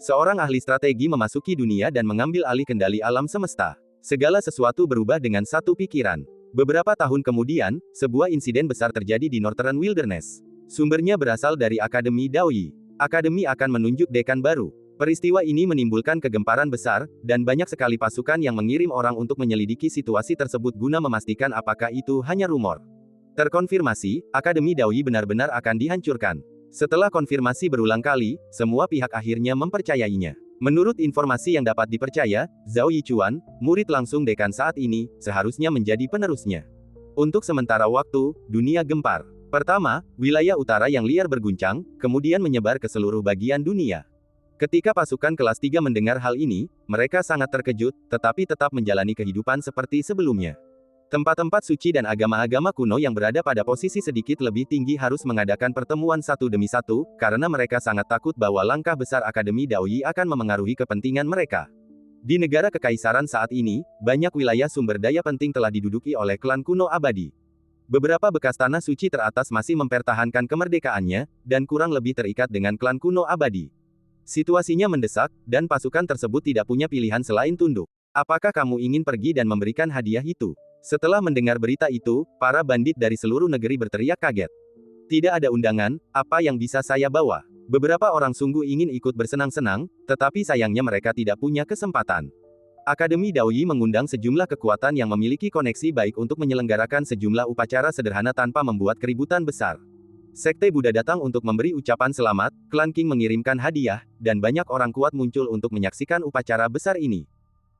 Seorang ahli strategi memasuki dunia dan mengambil alih kendali alam semesta. Segala sesuatu berubah dengan satu pikiran. Beberapa tahun kemudian, sebuah insiden besar terjadi di Northern Wilderness. Sumbernya berasal dari Akademi Daoyi. Akademi akan menunjuk dekan baru. Peristiwa ini menimbulkan kegemparan besar, dan banyak sekali pasukan yang mengirim orang untuk menyelidiki situasi tersebut guna memastikan apakah itu hanya rumor. Terkonfirmasi, Akademi Daoyi benar-benar akan dihancurkan. Setelah konfirmasi berulang kali, semua pihak akhirnya mempercayainya. Menurut informasi yang dapat dipercaya, Zhao Yichuan, murid langsung dekan saat ini, seharusnya menjadi penerusnya. Untuk sementara waktu, dunia gempar. Pertama, wilayah utara yang liar berguncang, kemudian menyebar ke seluruh bagian dunia. Ketika pasukan kelas 3 mendengar hal ini, mereka sangat terkejut, tetapi tetap menjalani kehidupan seperti sebelumnya. Tempat-tempat suci dan agama-agama kuno yang berada pada posisi sedikit lebih tinggi harus mengadakan pertemuan satu demi satu, karena mereka sangat takut bahwa langkah besar Akademi Daoyi akan memengaruhi kepentingan mereka. Di negara kekaisaran saat ini, banyak wilayah sumber daya penting telah diduduki oleh klan kuno abadi. Beberapa bekas tanah suci teratas masih mempertahankan kemerdekaannya, dan kurang lebih terikat dengan klan kuno abadi. Situasinya mendesak, dan pasukan tersebut tidak punya pilihan selain tunduk. Apakah kamu ingin pergi dan memberikan hadiah itu? Setelah mendengar berita itu, para bandit dari seluruh negeri berteriak kaget. Tidak ada undangan, apa yang bisa saya bawa? Beberapa orang sungguh ingin ikut bersenang-senang, tetapi sayangnya mereka tidak punya kesempatan. Akademi Daoyi mengundang sejumlah kekuatan yang memiliki koneksi baik untuk menyelenggarakan sejumlah upacara sederhana tanpa membuat keributan besar. Sekte Buddha datang untuk memberi ucapan selamat, klan King mengirimkan hadiah, dan banyak orang kuat muncul untuk menyaksikan upacara besar ini.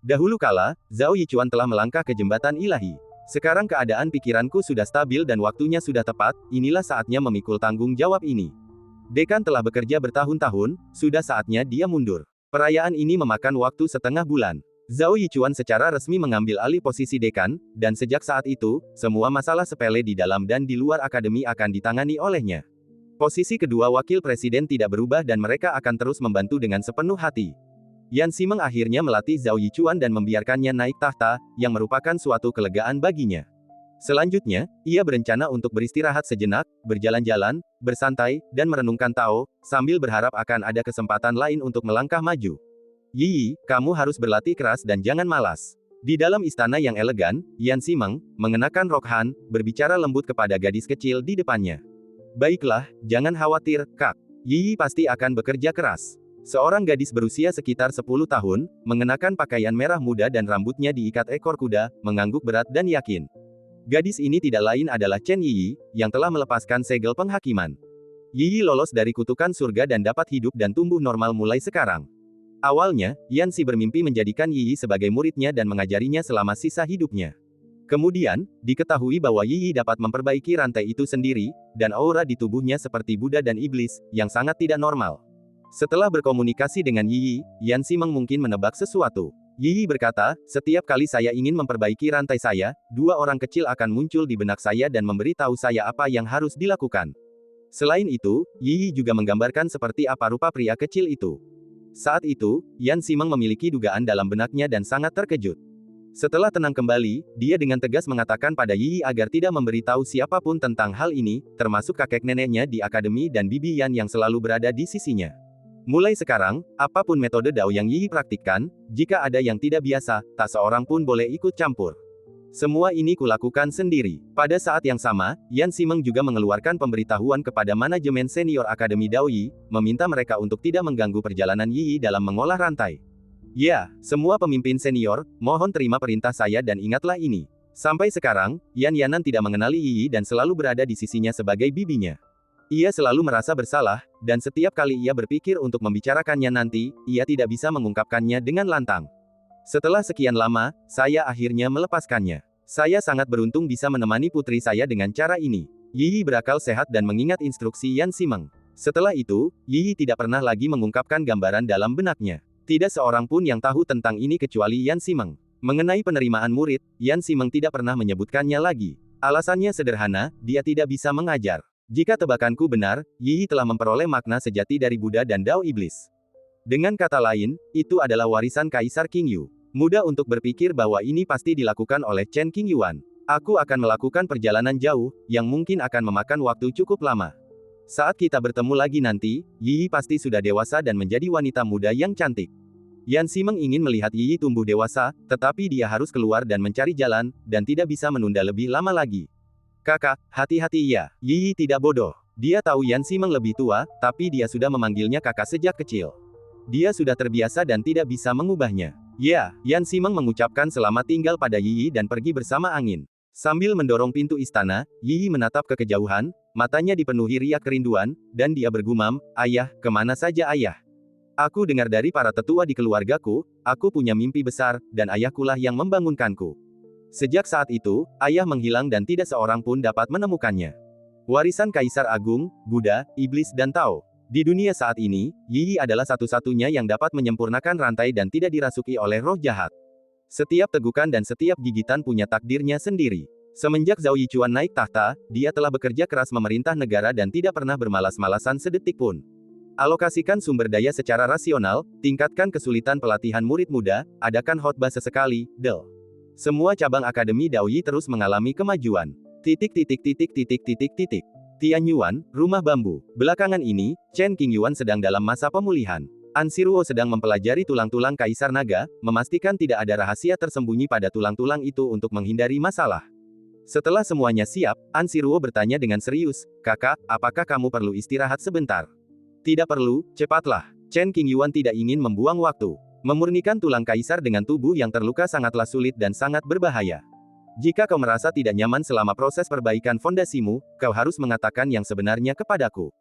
Dahulu kala, Zhao Yichuan telah melangkah ke jembatan ilahi. Sekarang keadaan pikiranku sudah stabil dan waktunya sudah tepat, inilah saatnya memikul tanggung jawab ini. Dekan telah bekerja bertahun-tahun, sudah saatnya dia mundur. Perayaan ini memakan waktu setengah bulan. Zhao Yichuan secara resmi mengambil alih posisi dekan, dan sejak saat itu, semua masalah sepele di dalam dan di luar akademi akan ditangani olehnya. Posisi kedua wakil presiden tidak berubah dan mereka akan terus membantu dengan sepenuh hati. Yan Ximeng akhirnya melatih Zhao Yichuan dan membiarkannya naik tahta, yang merupakan suatu kelegaan baginya. Selanjutnya, ia berencana untuk beristirahat sejenak, berjalan-jalan, bersantai, dan merenungkan Tao, sambil berharap akan ada kesempatan lain untuk melangkah maju. Yi, kamu harus berlatih keras dan jangan malas. Di dalam istana yang elegan, Yan Ximeng, mengenakan rok Han, berbicara lembut kepada gadis kecil di depannya. Baiklah, jangan khawatir, Kak. Yi pasti akan bekerja keras. Seorang gadis berusia sekitar 10 tahun, mengenakan pakaian merah muda dan rambutnya diikat ekor kuda, mengangguk berat dan yakin. Gadis ini tidak lain adalah Chen Yi, yang telah melepaskan segel penghakiman. Yi lolos dari kutukan surga dan dapat hidup dan tumbuh normal mulai sekarang. Awalnya, Yan Xi bermimpi menjadikan Yi sebagai muridnya dan mengajarinya selama sisa hidupnya. Kemudian, diketahui bahwa Yi dapat memperbaiki rantai itu sendiri, dan aura di tubuhnya seperti Buddha dan iblis, yang sangat tidak normal. Setelah berkomunikasi dengan Yi, Yan Ximeng mungkin menebak sesuatu. Yi berkata, setiap kali saya ingin memperbaiki rantai saya, dua orang kecil akan muncul di benak saya dan memberi tahu saya apa yang harus dilakukan. Selain itu, Yi juga menggambarkan seperti apa rupa pria kecil itu. Saat itu, Yan Ximeng memiliki dugaan dalam benaknya dan sangat terkejut. Setelah tenang kembali, dia dengan tegas mengatakan pada Yi agar tidak memberitahu siapapun tentang hal ini, termasuk kakek neneknya di akademi dan Bibi Yan yang selalu berada di sisinya. Mulai sekarang, apapun metode Dao yang Yi praktikkan, jika ada yang tidak biasa, tak seorang pun boleh ikut campur. Semua ini kulakukan sendiri. Pada saat yang sama, Yan Ximeng juga mengeluarkan pemberitahuan kepada manajemen senior Akademi Daoyi, meminta mereka untuk tidak mengganggu perjalanan Yi dalam mengolah rantai. Ya, semua pemimpin senior, mohon terima perintah saya dan ingatlah ini. Sampai sekarang, Yan Yanan tidak mengenali Yi dan selalu berada di sisinya sebagai bibinya. Ia selalu merasa bersalah, dan setiap kali ia berpikir untuk membicarakannya nanti, ia tidak bisa mengungkapkannya dengan lantang. Setelah sekian lama, saya akhirnya melepaskannya. Saya sangat beruntung bisa menemani putri saya dengan cara ini. Yi berakal sehat dan mengingat instruksi Yan Ximeng. Setelah itu, Yi tidak pernah lagi mengungkapkan gambaran dalam benaknya. Tidak seorang pun yang tahu tentang ini kecuali Yan Ximeng. Mengenai penerimaan murid, Yan Ximeng tidak pernah menyebutkannya lagi. Alasannya sederhana, dia tidak bisa mengajar. Jika tebakanku benar, Yi telah memperoleh makna sejati dari Buddha dan Dao Iblis. Dengan kata lain, itu adalah warisan Kaisar King Yu. Mudah untuk berpikir bahwa ini pasti dilakukan oleh Chen Qingyuan. Aku akan melakukan perjalanan jauh, yang mungkin akan memakan waktu cukup lama. Saat kita bertemu lagi nanti, Yi pasti sudah dewasa dan menjadi wanita muda yang cantik. Yan Ximeng ingin melihat Yi tumbuh dewasa, tetapi dia harus keluar dan mencari jalan, dan tidak bisa menunda lebih lama lagi. Kakak, hati-hati ya. Yi tidak bodoh. Dia tahu Yan Ximeng lebih tua, tapi dia sudah memanggilnya kakak sejak kecil. Dia sudah terbiasa dan tidak bisa mengubahnya. Ya, Yan Ximeng mengucapkan selamat tinggal pada Yi dan pergi bersama angin. Sambil mendorong pintu istana, Yi menatap ke kejauhan, matanya dipenuhi riak kerinduan, dan dia bergumam, "Ayah, kemana saja ayah? Aku dengar dari para tetua di keluargaku, aku punya mimpi besar, dan ayahkulah yang membangunkanku. Sejak saat itu, ayah menghilang dan tidak seorang pun dapat menemukannya. Warisan Kaisar Agung, Buddha, Iblis dan Tao. Di dunia saat ini, Yi adalah satu-satunya yang dapat menyempurnakan rantai dan tidak dirasuki oleh roh jahat. Setiap tegukan dan setiap gigitan punya takdirnya sendiri. Semenjak Zhao Yichuan naik tahta, dia telah bekerja keras memerintah negara dan tidak pernah bermalas-malasan sedetik pun. Alokasikan sumber daya secara rasional, tingkatkan kesulitan pelatihan murid muda, adakan khotbah sesekali, del. Semua cabang Akademi Daoyi terus mengalami kemajuan. Tian Yuan, Rumah Bambu. Belakangan ini, Chen Qingyuan sedang dalam masa pemulihan. An Siruo sedang mempelajari tulang-tulang Kaisar Naga, memastikan tidak ada rahasia tersembunyi pada tulang-tulang itu untuk menghindari masalah. Setelah semuanya siap, An Siruo bertanya dengan serius, "Kakak, apakah kamu perlu istirahat sebentar?" "Tidak perlu, cepatlah." Chen Qingyuan tidak ingin membuang waktu. Memurnikan tulang Kaisar dengan tubuh yang terluka sangatlah sulit dan sangat berbahaya. Jika kau merasa tidak nyaman selama proses perbaikan fondasimu, kau harus mengatakan yang sebenarnya kepadaku.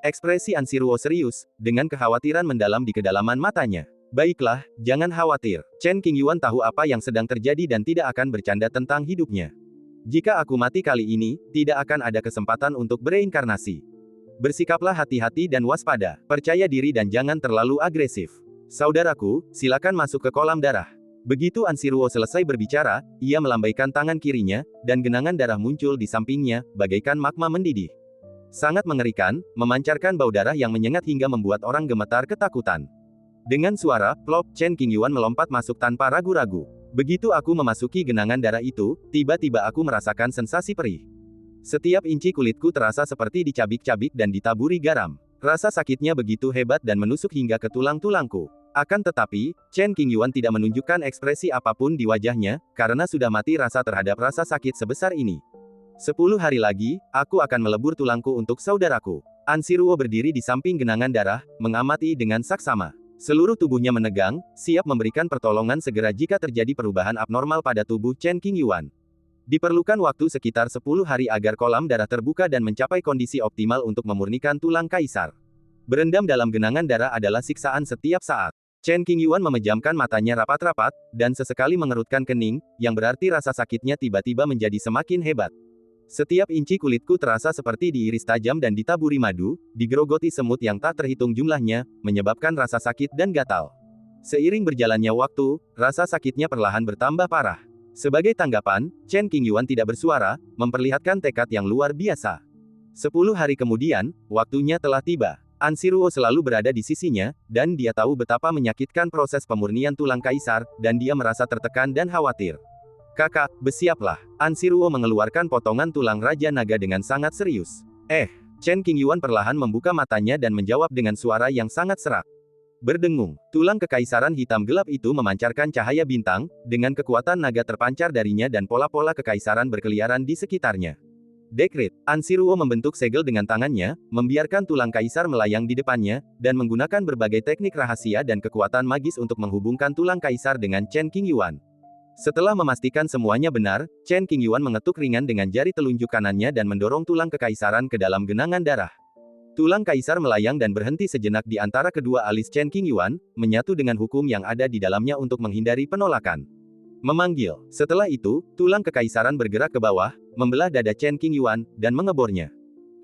Ekspresi An Siruo serius, dengan kekhawatiran mendalam di kedalaman matanya. "Baiklah, jangan khawatir." Chen Qingyuan tahu apa yang sedang terjadi dan tidak akan bercanda tentang hidupnya. "Jika aku mati kali ini, tidak akan ada kesempatan untuk bereinkarnasi. Bersikaplah hati-hati dan waspada, percaya diri dan jangan terlalu agresif. Saudaraku, silakan masuk ke kolam darah." Begitu An Siruo selesai berbicara, ia melambaikan tangan kirinya, dan genangan darah muncul di sampingnya, bagaikan magma mendidih. Sangat mengerikan, memancarkan bau darah yang menyengat hingga membuat orang gemetar ketakutan. Dengan suara, plop, Chen Qingyuan melompat masuk tanpa ragu-ragu. Begitu aku memasuki genangan darah itu, tiba-tiba aku merasakan sensasi perih. Setiap inci kulitku terasa seperti dicabik-cabik dan ditaburi garam. Rasa sakitnya begitu hebat dan menusuk hingga ke tulang-tulangku. Akan tetapi, Chen Qingyuan tidak menunjukkan ekspresi apapun di wajahnya, karena sudah mati rasa terhadap rasa sakit sebesar ini. 10 hari lagi, aku akan melebur tulangku untuk saudaraku. An Siruo berdiri di samping genangan darah, mengamati dengan saksama. Seluruh tubuhnya menegang, siap memberikan pertolongan segera jika terjadi perubahan abnormal pada tubuh Chen Qingyuan. Diperlukan waktu sekitar 10 hari agar kolam darah terbuka dan mencapai kondisi optimal untuk memurnikan tulang Kaisar. Berendam dalam genangan darah adalah siksaan setiap saat. Chen Qingyuan memejamkan matanya rapat-rapat, dan sesekali mengerutkan kening, yang berarti rasa sakitnya tiba-tiba menjadi semakin hebat. Setiap inci kulitku terasa seperti diiris tajam dan ditaburi madu, digerogoti semut yang tak terhitung jumlahnya, menyebabkan rasa sakit dan gatal. Seiring berjalannya waktu, rasa sakitnya perlahan bertambah parah. Sebagai tanggapan, Chen Qingyuan tidak bersuara, memperlihatkan tekad yang luar biasa. 10 hari kemudian, waktunya telah tiba. An Siruo selalu berada di sisinya, dan dia tahu betapa menyakitkan proses pemurnian tulang Kaisar, dan dia merasa tertekan dan khawatir. "Kakak, bersiaplah." An Siruo mengeluarkan potongan tulang Raja Naga dengan sangat serius. Chen Qingyuan perlahan membuka matanya dan menjawab dengan suara yang sangat serak. Berdengung, tulang kekaisaran hitam gelap itu memancarkan cahaya bintang, dengan kekuatan naga terpancar darinya dan pola-pola kekaisaran berkeliaran di sekitarnya. Dekrit, An Siruo membentuk segel dengan tangannya, membiarkan tulang kaisar melayang di depannya, dan menggunakan berbagai teknik rahasia dan kekuatan magis untuk menghubungkan tulang kaisar dengan Chen Qingyuan. Setelah memastikan semuanya benar, Chen Qingyuan mengetuk ringan dengan jari telunjuk kanannya dan mendorong tulang kekaisaran ke dalam genangan darah. Tulang kaisar melayang dan berhenti sejenak di antara kedua alis Chen Qingyuan, menyatu dengan hukum yang ada di dalamnya untuk menghindari penolakan. Memanggil. Setelah itu, tulang kekaisaran bergerak ke bawah, membelah dada Chen Qingyuan, dan mengebornya.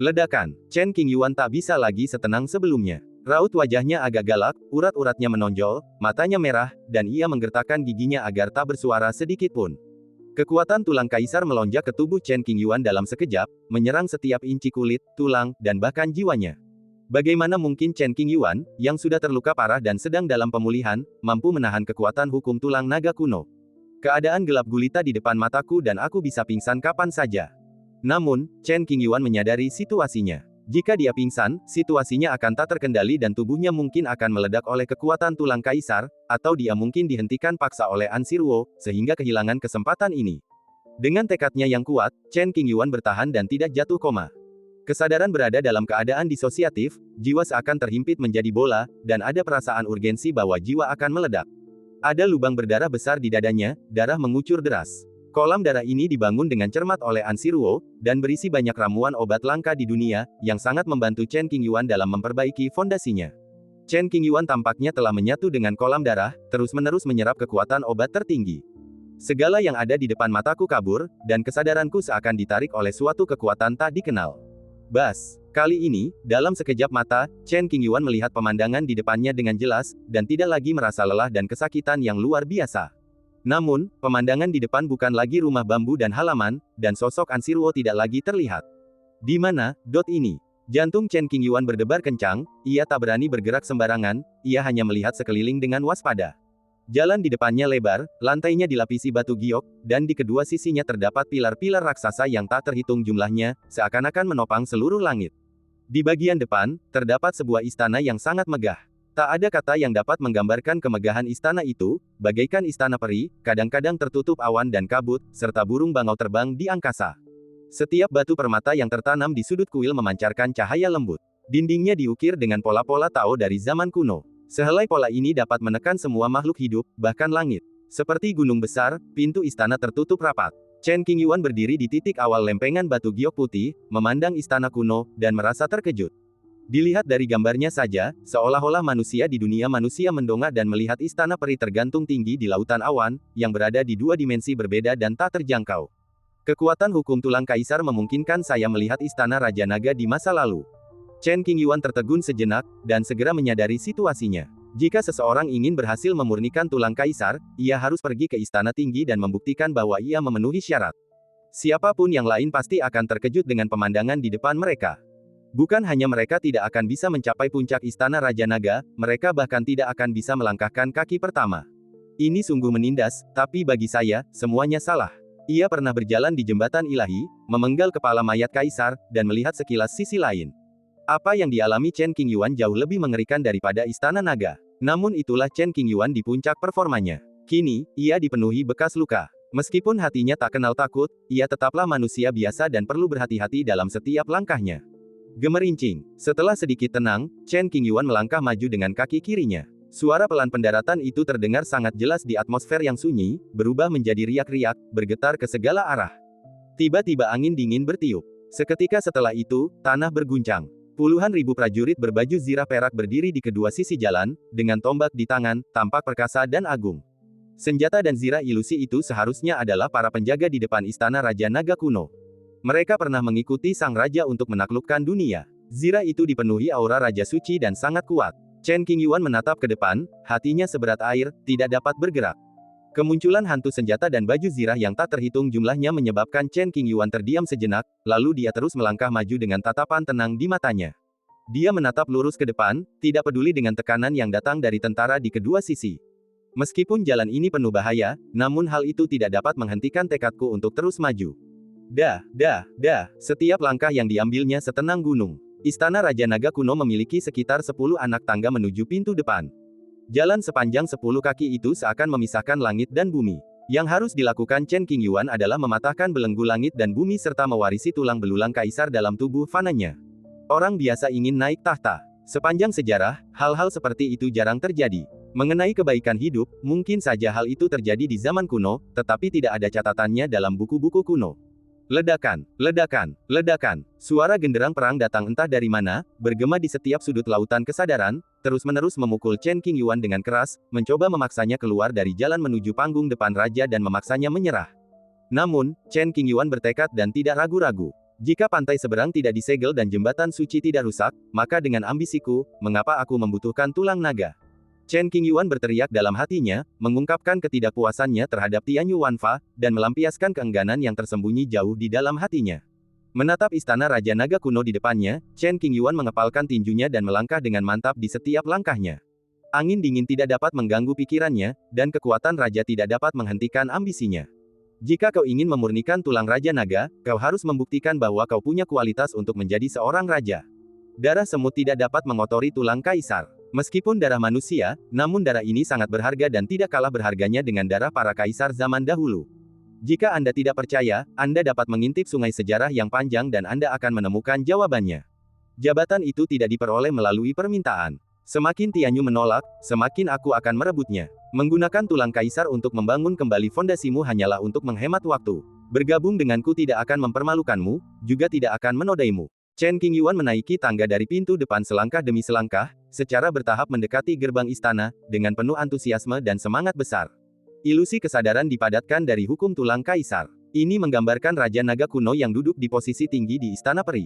Ledakan. Chen Qingyuan tak bisa lagi setenang sebelumnya. Raut wajahnya agak galak, urat-uratnya menonjol, matanya merah, dan ia menggertakkan giginya agar tak bersuara sedikit pun. Kekuatan tulang kaisar melonjak ke tubuh Chen Qingyuan dalam sekejap, menyerang setiap inci kulit, tulang, dan bahkan jiwanya. Bagaimana mungkin Chen Qingyuan, yang sudah terluka parah dan sedang dalam pemulihan, mampu menahan kekuatan hukum tulang naga kuno? Keadaan gelap gulita di depan mataku dan aku bisa pingsan kapan saja. Namun, Chen Qingyuan menyadari situasinya. Jika dia pingsan, situasinya akan tak terkendali dan tubuhnya mungkin akan meledak oleh kekuatan tulang kaisar, atau dia mungkin dihentikan paksa oleh An Siruo, sehingga kehilangan kesempatan ini. Dengan tekadnya yang kuat, Chen Qingyuan bertahan dan tidak jatuh koma. Kesadaran berada dalam keadaan disosiatif, jiwa seakan terhimpit menjadi bola, dan ada perasaan urgensi bahwa jiwa akan meledak. Ada lubang berdarah besar di dadanya, darah mengucur deras. Kolam darah ini dibangun dengan cermat oleh An Siruo, dan berisi banyak ramuan obat langka di dunia, yang sangat membantu Chen Qingyuan dalam memperbaiki fondasinya. Chen Qingyuan tampaknya telah menyatu dengan kolam darah, terus-menerus menyerap kekuatan obat tertinggi. Segala yang ada di depan mataku kabur, dan kesadaranku seakan ditarik oleh suatu kekuatan tak dikenal. Bas! Kali ini, dalam sekejap mata, Chen Qingyuan melihat pemandangan di depannya dengan jelas, dan tidak lagi merasa lelah dan kesakitan yang luar biasa. Namun, pemandangan di depan bukan lagi rumah bambu dan halaman, dan sosok Ansiruo tidak lagi terlihat. Di mana, ini? Jantung Chen Qingyuan berdebar kencang, ia tak berani bergerak sembarangan, ia hanya melihat sekeliling dengan waspada. Jalan di depannya lebar, lantainya dilapisi batu giok, dan di kedua sisinya terdapat pilar-pilar raksasa yang tak terhitung jumlahnya, seakan-akan menopang seluruh langit. Di bagian depan, terdapat sebuah istana yang sangat megah. Tak ada kata yang dapat menggambarkan kemegahan istana itu, bagaikan istana peri, kadang-kadang tertutup awan dan kabut, serta burung bangau terbang di angkasa. Setiap batu permata yang tertanam di sudut kuil memancarkan cahaya lembut. Dindingnya diukir dengan pola-pola Tao dari zaman kuno. Sehelai pola ini dapat menekan semua makhluk hidup, bahkan langit. Seperti gunung besar, pintu istana tertutup rapat. Chen Qingyuan berdiri di titik awal lempengan batu giok putih, memandang istana kuno, dan merasa terkejut. Dilihat dari gambarnya saja, seolah-olah manusia di dunia manusia mendongak dan melihat istana peri tergantung tinggi di lautan awan, yang berada di dua dimensi berbeda dan tak terjangkau. Kekuatan hukum tulang kaisar memungkinkan saya melihat istana Raja Naga di masa lalu. Chen Qingyuan tertegun sejenak, dan segera menyadari situasinya. Jika seseorang ingin berhasil memurnikan tulang kaisar, ia harus pergi ke istana tinggi dan membuktikan bahwa ia memenuhi syarat. Siapapun yang lain pasti akan terkejut dengan pemandangan di depan mereka. Bukan hanya mereka tidak akan bisa mencapai puncak istana Raja Naga, mereka bahkan tidak akan bisa melangkahkan kaki pertama. Ini sungguh menindas, tapi bagi saya, semuanya salah. Ia pernah berjalan di jembatan ilahi, memenggal kepala mayat kaisar, dan melihat sekilas sisi lain. Apa yang dialami Chen Qingyuan jauh lebih mengerikan daripada istana naga. Namun itulah Chen Qingyuan di puncak performanya. Kini, ia dipenuhi bekas luka. Meskipun hatinya tak kenal takut, ia tetaplah manusia biasa dan perlu berhati-hati dalam setiap langkahnya. Gemerincing. Setelah sedikit tenang, Chen Qingyuan melangkah maju dengan kaki kirinya. Suara pelan pendaratan itu terdengar sangat jelas di atmosfer yang sunyi, berubah menjadi riak-riak, bergetar ke segala arah. Tiba-tiba angin dingin bertiup. Seketika setelah itu, tanah berguncang. Puluhan ribu prajurit berbaju zirah perak berdiri di kedua sisi jalan, dengan tombak di tangan, tampak perkasa dan agung. Senjata dan zirah ilusi itu seharusnya adalah para penjaga di depan istana Raja Naga kuno. Mereka pernah mengikuti sang raja untuk menaklukkan dunia. Zirah itu dipenuhi aura raja suci dan sangat kuat. Chen Qingyuan menatap ke depan, hatinya seberat air, tidak dapat bergerak. Kemunculan hantu senjata dan baju zirah yang tak terhitung jumlahnya menyebabkan Chen Qingyuan terdiam sejenak, lalu dia terus melangkah maju dengan tatapan tenang di matanya. Dia menatap lurus ke depan, tidak peduli dengan tekanan yang datang dari tentara di kedua sisi. Meskipun jalan ini penuh bahaya, namun hal itu tidak dapat menghentikan tekadku untuk terus maju. Setiap langkah yang diambilnya setenang gunung. Istana Raja Naga kuno memiliki sekitar 10 anak tangga menuju pintu depan. Jalan sepanjang 10 kaki itu seakan memisahkan langit dan bumi. Yang harus dilakukan Chen Qingyuan adalah mematahkan belenggu langit dan bumi serta mewarisi tulang belulang kaisar dalam tubuh fananya. Orang biasa ingin naik tahta. Sepanjang sejarah, hal-hal seperti itu jarang terjadi. Mengenai kebaikan hidup, mungkin saja hal itu terjadi di zaman kuno, tetapi tidak ada catatannya dalam buku-buku kuno. Ledakan, ledakan, ledakan. Suara genderang perang datang entah dari mana, bergema di setiap sudut lautan kesadaran, terus-menerus memukul Chen Qingyuan dengan keras, mencoba memaksanya keluar dari jalan menuju panggung depan raja dan memaksanya menyerah. Namun, Chen Qingyuan bertekad dan tidak ragu-ragu. Jika pantai seberang tidak disegel dan jembatan suci tidak rusak, maka dengan ambisiku, mengapa aku membutuhkan tulang naga? Chen Qingyuan berteriak dalam hatinya, mengungkapkan ketidakpuasannya terhadap Tianyu Wanfa, dan melampiaskan keengganan yang tersembunyi jauh di dalam hatinya. Menatap istana Raja Naga kuno di depannya, Chen Qingyuan mengepalkan tinjunya dan melangkah dengan mantap di setiap langkahnya. Angin dingin tidak dapat mengganggu pikirannya, dan kekuatan raja tidak dapat menghentikan ambisinya. Jika kau ingin memurnikan tulang Raja Naga, kau harus membuktikan bahwa kau punya kualitas untuk menjadi seorang raja. Darah semut tidak dapat mengotori tulang kaisar. Meskipun darah manusia, namun darah ini sangat berharga dan tidak kalah berharganya dengan darah para kaisar zaman dahulu. Jika Anda tidak percaya, Anda dapat mengintip sungai sejarah yang panjang dan Anda akan menemukan jawabannya. Jabatan itu tidak diperoleh melalui permintaan. Semakin Tianyu menolak, semakin aku akan merebutnya. Menggunakan tulang kaisar untuk membangun kembali fondasimu hanyalah untuk menghemat waktu. Bergabung denganku tidak akan mempermalukanmu, juga tidak akan menodaimu. Chen Qingyuan menaiki tangga dari pintu depan selangkah demi selangkah, secara bertahap mendekati gerbang istana, dengan penuh antusiasme dan semangat besar. Ilusi kesadaran dipadatkan dari hukum tulang kaisar. Ini menggambarkan Raja Naga kuno yang duduk di posisi tinggi di Istana Peri.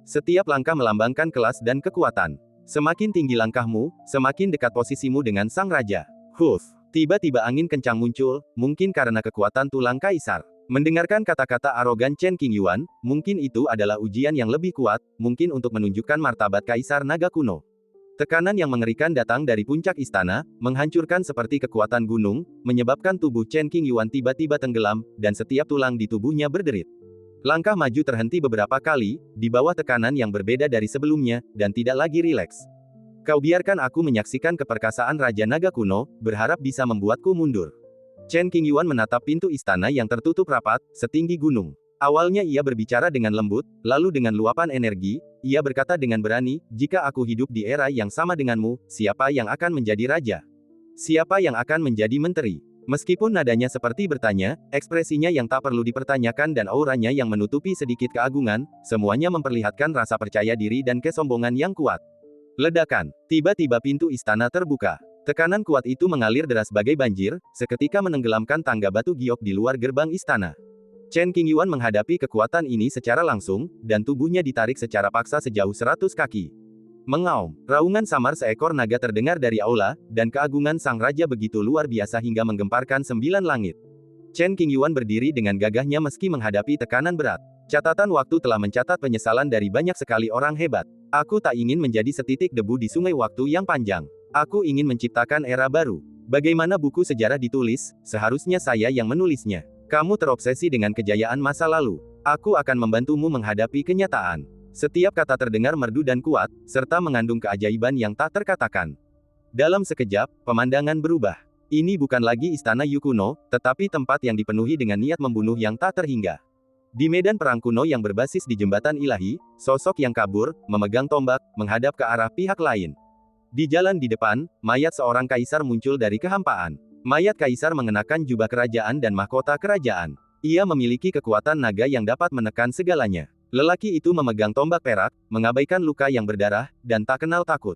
Setiap langkah melambangkan kelas dan kekuatan. Semakin tinggi langkahmu, semakin dekat posisimu dengan sang raja. Huff! Tiba-tiba angin kencang muncul, mungkin karena kekuatan tulang kaisar. Mendengarkan kata-kata arogan Chen Qingyuan, mungkin itu adalah ujian yang lebih kuat, mungkin untuk menunjukkan martabat kaisar naga kuno. Tekanan yang mengerikan datang dari puncak istana, menghancurkan seperti kekuatan gunung, menyebabkan tubuh Chen Qingyuan tiba-tiba tenggelam, dan setiap tulang di tubuhnya berderit. Langkah maju terhenti beberapa kali, di bawah tekanan yang berbeda dari sebelumnya, dan tidak lagi rileks. Kau biarkan aku menyaksikan keperkasaan Raja Naga kuno, berharap bisa membuatku mundur. Chen Qingyuan menatap pintu istana yang tertutup rapat, setinggi gunung. Awalnya ia berbicara dengan lembut, lalu dengan luapan energi, ia berkata dengan berani, jika aku hidup di era yang sama denganmu, siapa yang akan menjadi raja? Siapa yang akan menjadi menteri? Meskipun nadanya seperti bertanya, ekspresinya yang tak perlu dipertanyakan dan auranya yang menutupi sedikit keagungan, semuanya memperlihatkan rasa percaya diri dan kesombongan yang kuat. Ledakan. Tiba-tiba pintu istana terbuka. Tekanan kuat itu mengalir deras bagai banjir, seketika menenggelamkan tangga batu giok di luar gerbang istana. Chen Qingyuan menghadapi kekuatan ini secara langsung, dan tubuhnya ditarik secara paksa sejauh 100 kaki. Mengaum, raungan samar seekor naga terdengar dari aula, dan keagungan sang raja begitu luar biasa hingga menggemparkan 9 langit. Chen Qingyuan berdiri dengan gagahnya meski menghadapi tekanan berat. Catatan waktu telah mencatat penyesalan dari banyak sekali orang hebat. Aku tak ingin menjadi setitik debu di sungai waktu yang panjang. Aku ingin menciptakan era baru. Bagaimana buku sejarah ditulis, seharusnya saya yang menulisnya. Kamu terobsesi dengan kejayaan masa lalu. Aku akan membantumu menghadapi kenyataan. Setiap kata terdengar merdu dan kuat, serta mengandung keajaiban yang tak terkatakan. Dalam sekejap, pemandangan berubah. Ini bukan lagi istana Yu kuno, tetapi tempat yang dipenuhi dengan niat membunuh yang tak terhingga. Di medan perang kuno yang berbasis di jembatan ilahi, sosok yang kabur, memegang tombak, menghadap ke arah pihak lain. Di jalan di depan, mayat seorang kaisar muncul dari kehampaan. Mayat kaisar mengenakan jubah kerajaan dan mahkota kerajaan. Ia memiliki kekuatan naga yang dapat menekan segalanya. Lelaki itu memegang tombak perak, mengabaikan luka yang berdarah, dan tak kenal takut.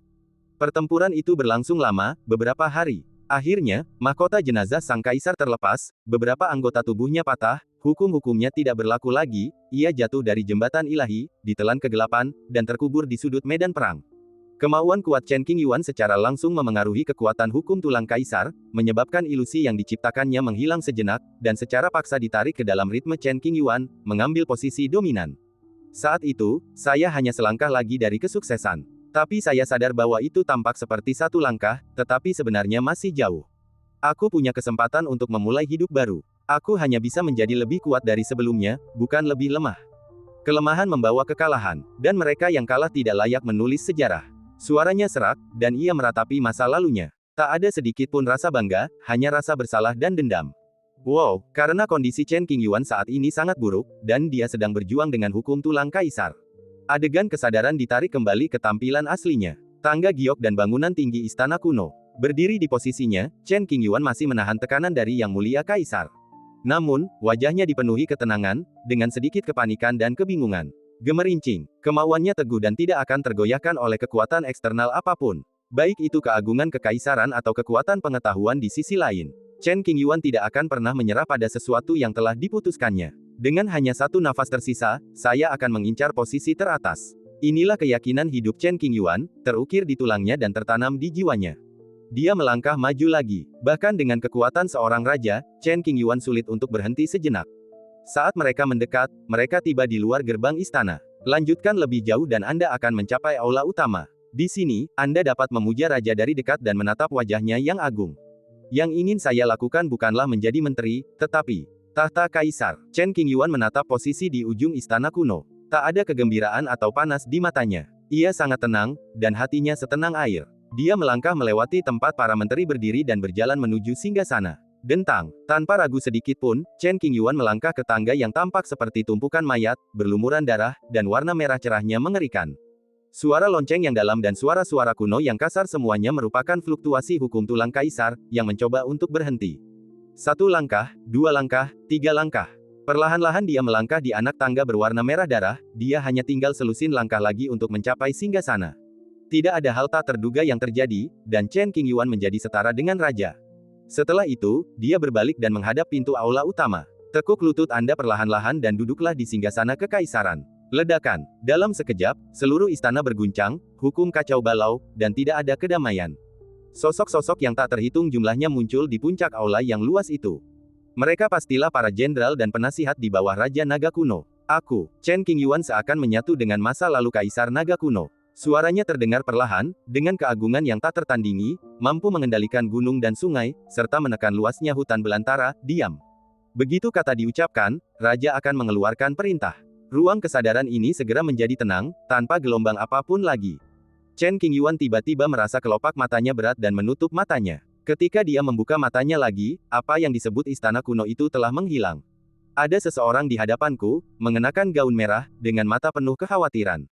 Pertempuran itu berlangsung lama, beberapa hari. Akhirnya, mahkota jenazah sang kaisar terlepas, beberapa anggota tubuhnya patah, hukum-hukumnya tidak berlaku lagi, ia jatuh dari jembatan ilahi, ditelan kegelapan, dan terkubur di sudut medan perang. Kemauan kuat Chen Qingyuan secara langsung memengaruhi kekuatan hukum tulang kaisar, menyebabkan ilusi yang diciptakannya menghilang sejenak, dan secara paksa ditarik ke dalam ritme Chen Qingyuan, mengambil posisi dominan. Saat itu, saya hanya selangkah lagi dari kesuksesan. Tapi saya sadar bahwa itu tampak seperti satu langkah, tetapi sebenarnya masih jauh. Aku punya kesempatan untuk memulai hidup baru. Aku hanya bisa menjadi lebih kuat dari sebelumnya, bukan lebih lemah. Kelemahan membawa kekalahan, dan mereka yang kalah tidak layak menulis sejarah. Suaranya serak, dan ia meratapi masa lalunya. Tak ada sedikit pun rasa bangga, hanya rasa bersalah dan dendam. Wow, karena kondisi Chen Qingyuan saat ini sangat buruk, dan dia sedang berjuang dengan hukum tulang kaisar. Adegan kesadaran ditarik kembali ke tampilan aslinya. Tangga giok dan bangunan tinggi istana kuno. Berdiri di posisinya, Chen Qingyuan masih menahan tekanan dari Yang Mulia Kaisar. Namun, wajahnya dipenuhi ketenangan, dengan sedikit kepanikan dan kebingungan. Gemerincing, kemauannya teguh dan tidak akan tergoyahkan oleh kekuatan eksternal apapun. Baik itu keagungan kekaisaran atau kekuatan pengetahuan di sisi lain. Chen Qingyuan tidak akan pernah menyerah pada sesuatu yang telah diputuskannya. Dengan hanya satu nafas tersisa, saya akan mengincar posisi teratas. Inilah keyakinan hidup Chen Qingyuan, terukir di tulangnya dan tertanam di jiwanya. Dia melangkah maju lagi. Bahkan dengan kekuatan seorang raja, Chen Qingyuan sulit untuk berhenti sejenak. Saat mereka mendekat, mereka tiba di luar gerbang istana. Lanjutkan lebih jauh dan Anda akan mencapai aula utama. Di sini, Anda dapat memuja raja dari dekat dan menatap wajahnya yang agung. Yang ingin saya lakukan bukanlah menjadi menteri, tetapi tahta kaisar. Chen Qingyuan menatap posisi di ujung istana kuno. Tak ada kegembiraan atau panas di matanya. Ia sangat tenang, dan hatinya setenang air. Dia melangkah melewati tempat para menteri berdiri dan berjalan menuju singgasana. Dentang, tanpa ragu sedikit pun, Chen Qingyuan melangkah ke tangga yang tampak seperti tumpukan mayat, berlumuran darah, dan warna merah cerahnya mengerikan. Suara lonceng yang dalam dan suara-suara kuno yang kasar semuanya merupakan fluktuasi hukum tulang kaisar, yang mencoba untuk berhenti. Satu langkah, dua langkah, tiga langkah. Perlahan-lahan dia melangkah di anak tangga berwarna merah darah, dia hanya tinggal selusin langkah lagi untuk mencapai singgasana. Tidak ada hal tak terduga yang terjadi, dan Chen Qingyuan menjadi setara dengan raja. Setelah itu, dia berbalik dan menghadap pintu aula utama. Tekuk lutut Anda perlahan-lahan dan duduklah di singgasana kekaisaran. Ledakan. Dalam sekejap, seluruh istana berguncang, hukum kacau balau, dan tidak ada kedamaian. Sosok-sosok yang tak terhitung jumlahnya muncul di puncak aula yang luas itu. Mereka pastilah para jenderal dan penasihat di bawah Raja Naga Kuno. Aku, Chen Qingyuan seakan menyatu dengan masa lalu Kaisar Naga Kuno. Suaranya terdengar perlahan, dengan keagungan yang tak tertandingi, mampu mengendalikan gunung dan sungai, serta menekan luasnya hutan belantara. Diam. Begitu kata diucapkan, Raja akan mengeluarkan perintah. Ruang kesadaran ini segera menjadi tenang, tanpa gelombang apapun lagi. Chen Qingyuan tiba-tiba merasa kelopak matanya berat dan menutup matanya. Ketika dia membuka matanya lagi, apa yang disebut istana kuno itu telah menghilang. Ada seseorang di hadapanku, mengenakan gaun merah, dengan mata penuh kekhawatiran.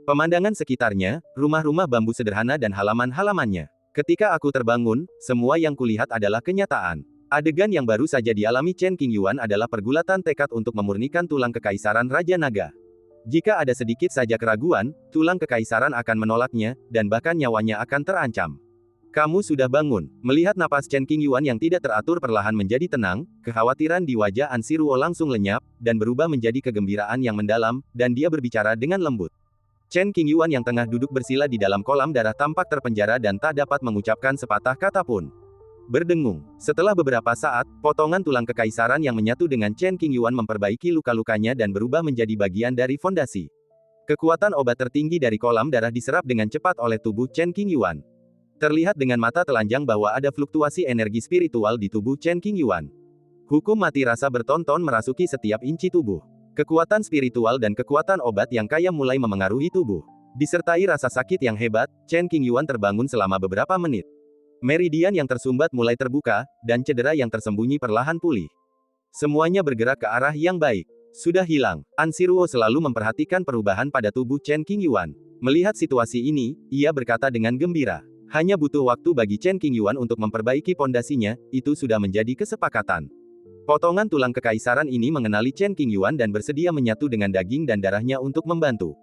Pemandangan sekitarnya, rumah-rumah bambu sederhana dan halaman-halamannya. Ketika aku terbangun, semua yang kulihat adalah kenyataan. Adegan yang baru saja dialami Chen Qingyuan adalah pergulatan tekad untuk memurnikan tulang kekaisaran Raja Naga. Jika ada sedikit saja keraguan, tulang kekaisaran akan menolaknya, dan bahkan nyawanya akan terancam. Kamu sudah bangun. Melihat napas Chen Qingyuan yang tidak teratur perlahan menjadi tenang, kekhawatiran di wajah An Siruo langsung lenyap, dan berubah menjadi kegembiraan yang mendalam, dan dia berbicara dengan lembut. Chen Qingyuan yang tengah duduk bersila di dalam kolam darah tampak terpenjara dan tak dapat mengucapkan sepatah kata pun. Berdengung. Setelah beberapa saat, potongan tulang kekaisaran yang menyatu dengan Chen Qingyuan memperbaiki luka-lukanya dan berubah menjadi bagian dari fondasi. Kekuatan obat tertinggi dari kolam darah diserap dengan cepat oleh tubuh Chen Qingyuan. Terlihat dengan mata telanjang bahwa ada fluktuasi energi spiritual di tubuh Chen Qingyuan. Hukum mati rasa bertonton merasuki setiap inci tubuh. Kekuatan spiritual dan kekuatan obat yang kaya mulai memengaruhi tubuh. Disertai rasa sakit yang hebat, Chen Qingyuan terbangun selama beberapa menit. Meridian yang tersumbat mulai terbuka, dan cedera yang tersembunyi perlahan pulih. Semuanya bergerak ke arah yang baik. Sudah hilang. An Siruo selalu memperhatikan perubahan pada tubuh Chen Qingyuan. Melihat situasi ini, ia berkata dengan gembira. Hanya butuh waktu bagi Chen Qingyuan untuk memperbaiki pondasinya, itu sudah menjadi kesepakatan. Potongan tulang kekaisaran ini mengenali Chen Qingyuan dan bersedia menyatu dengan daging dan darahnya untuk membantu.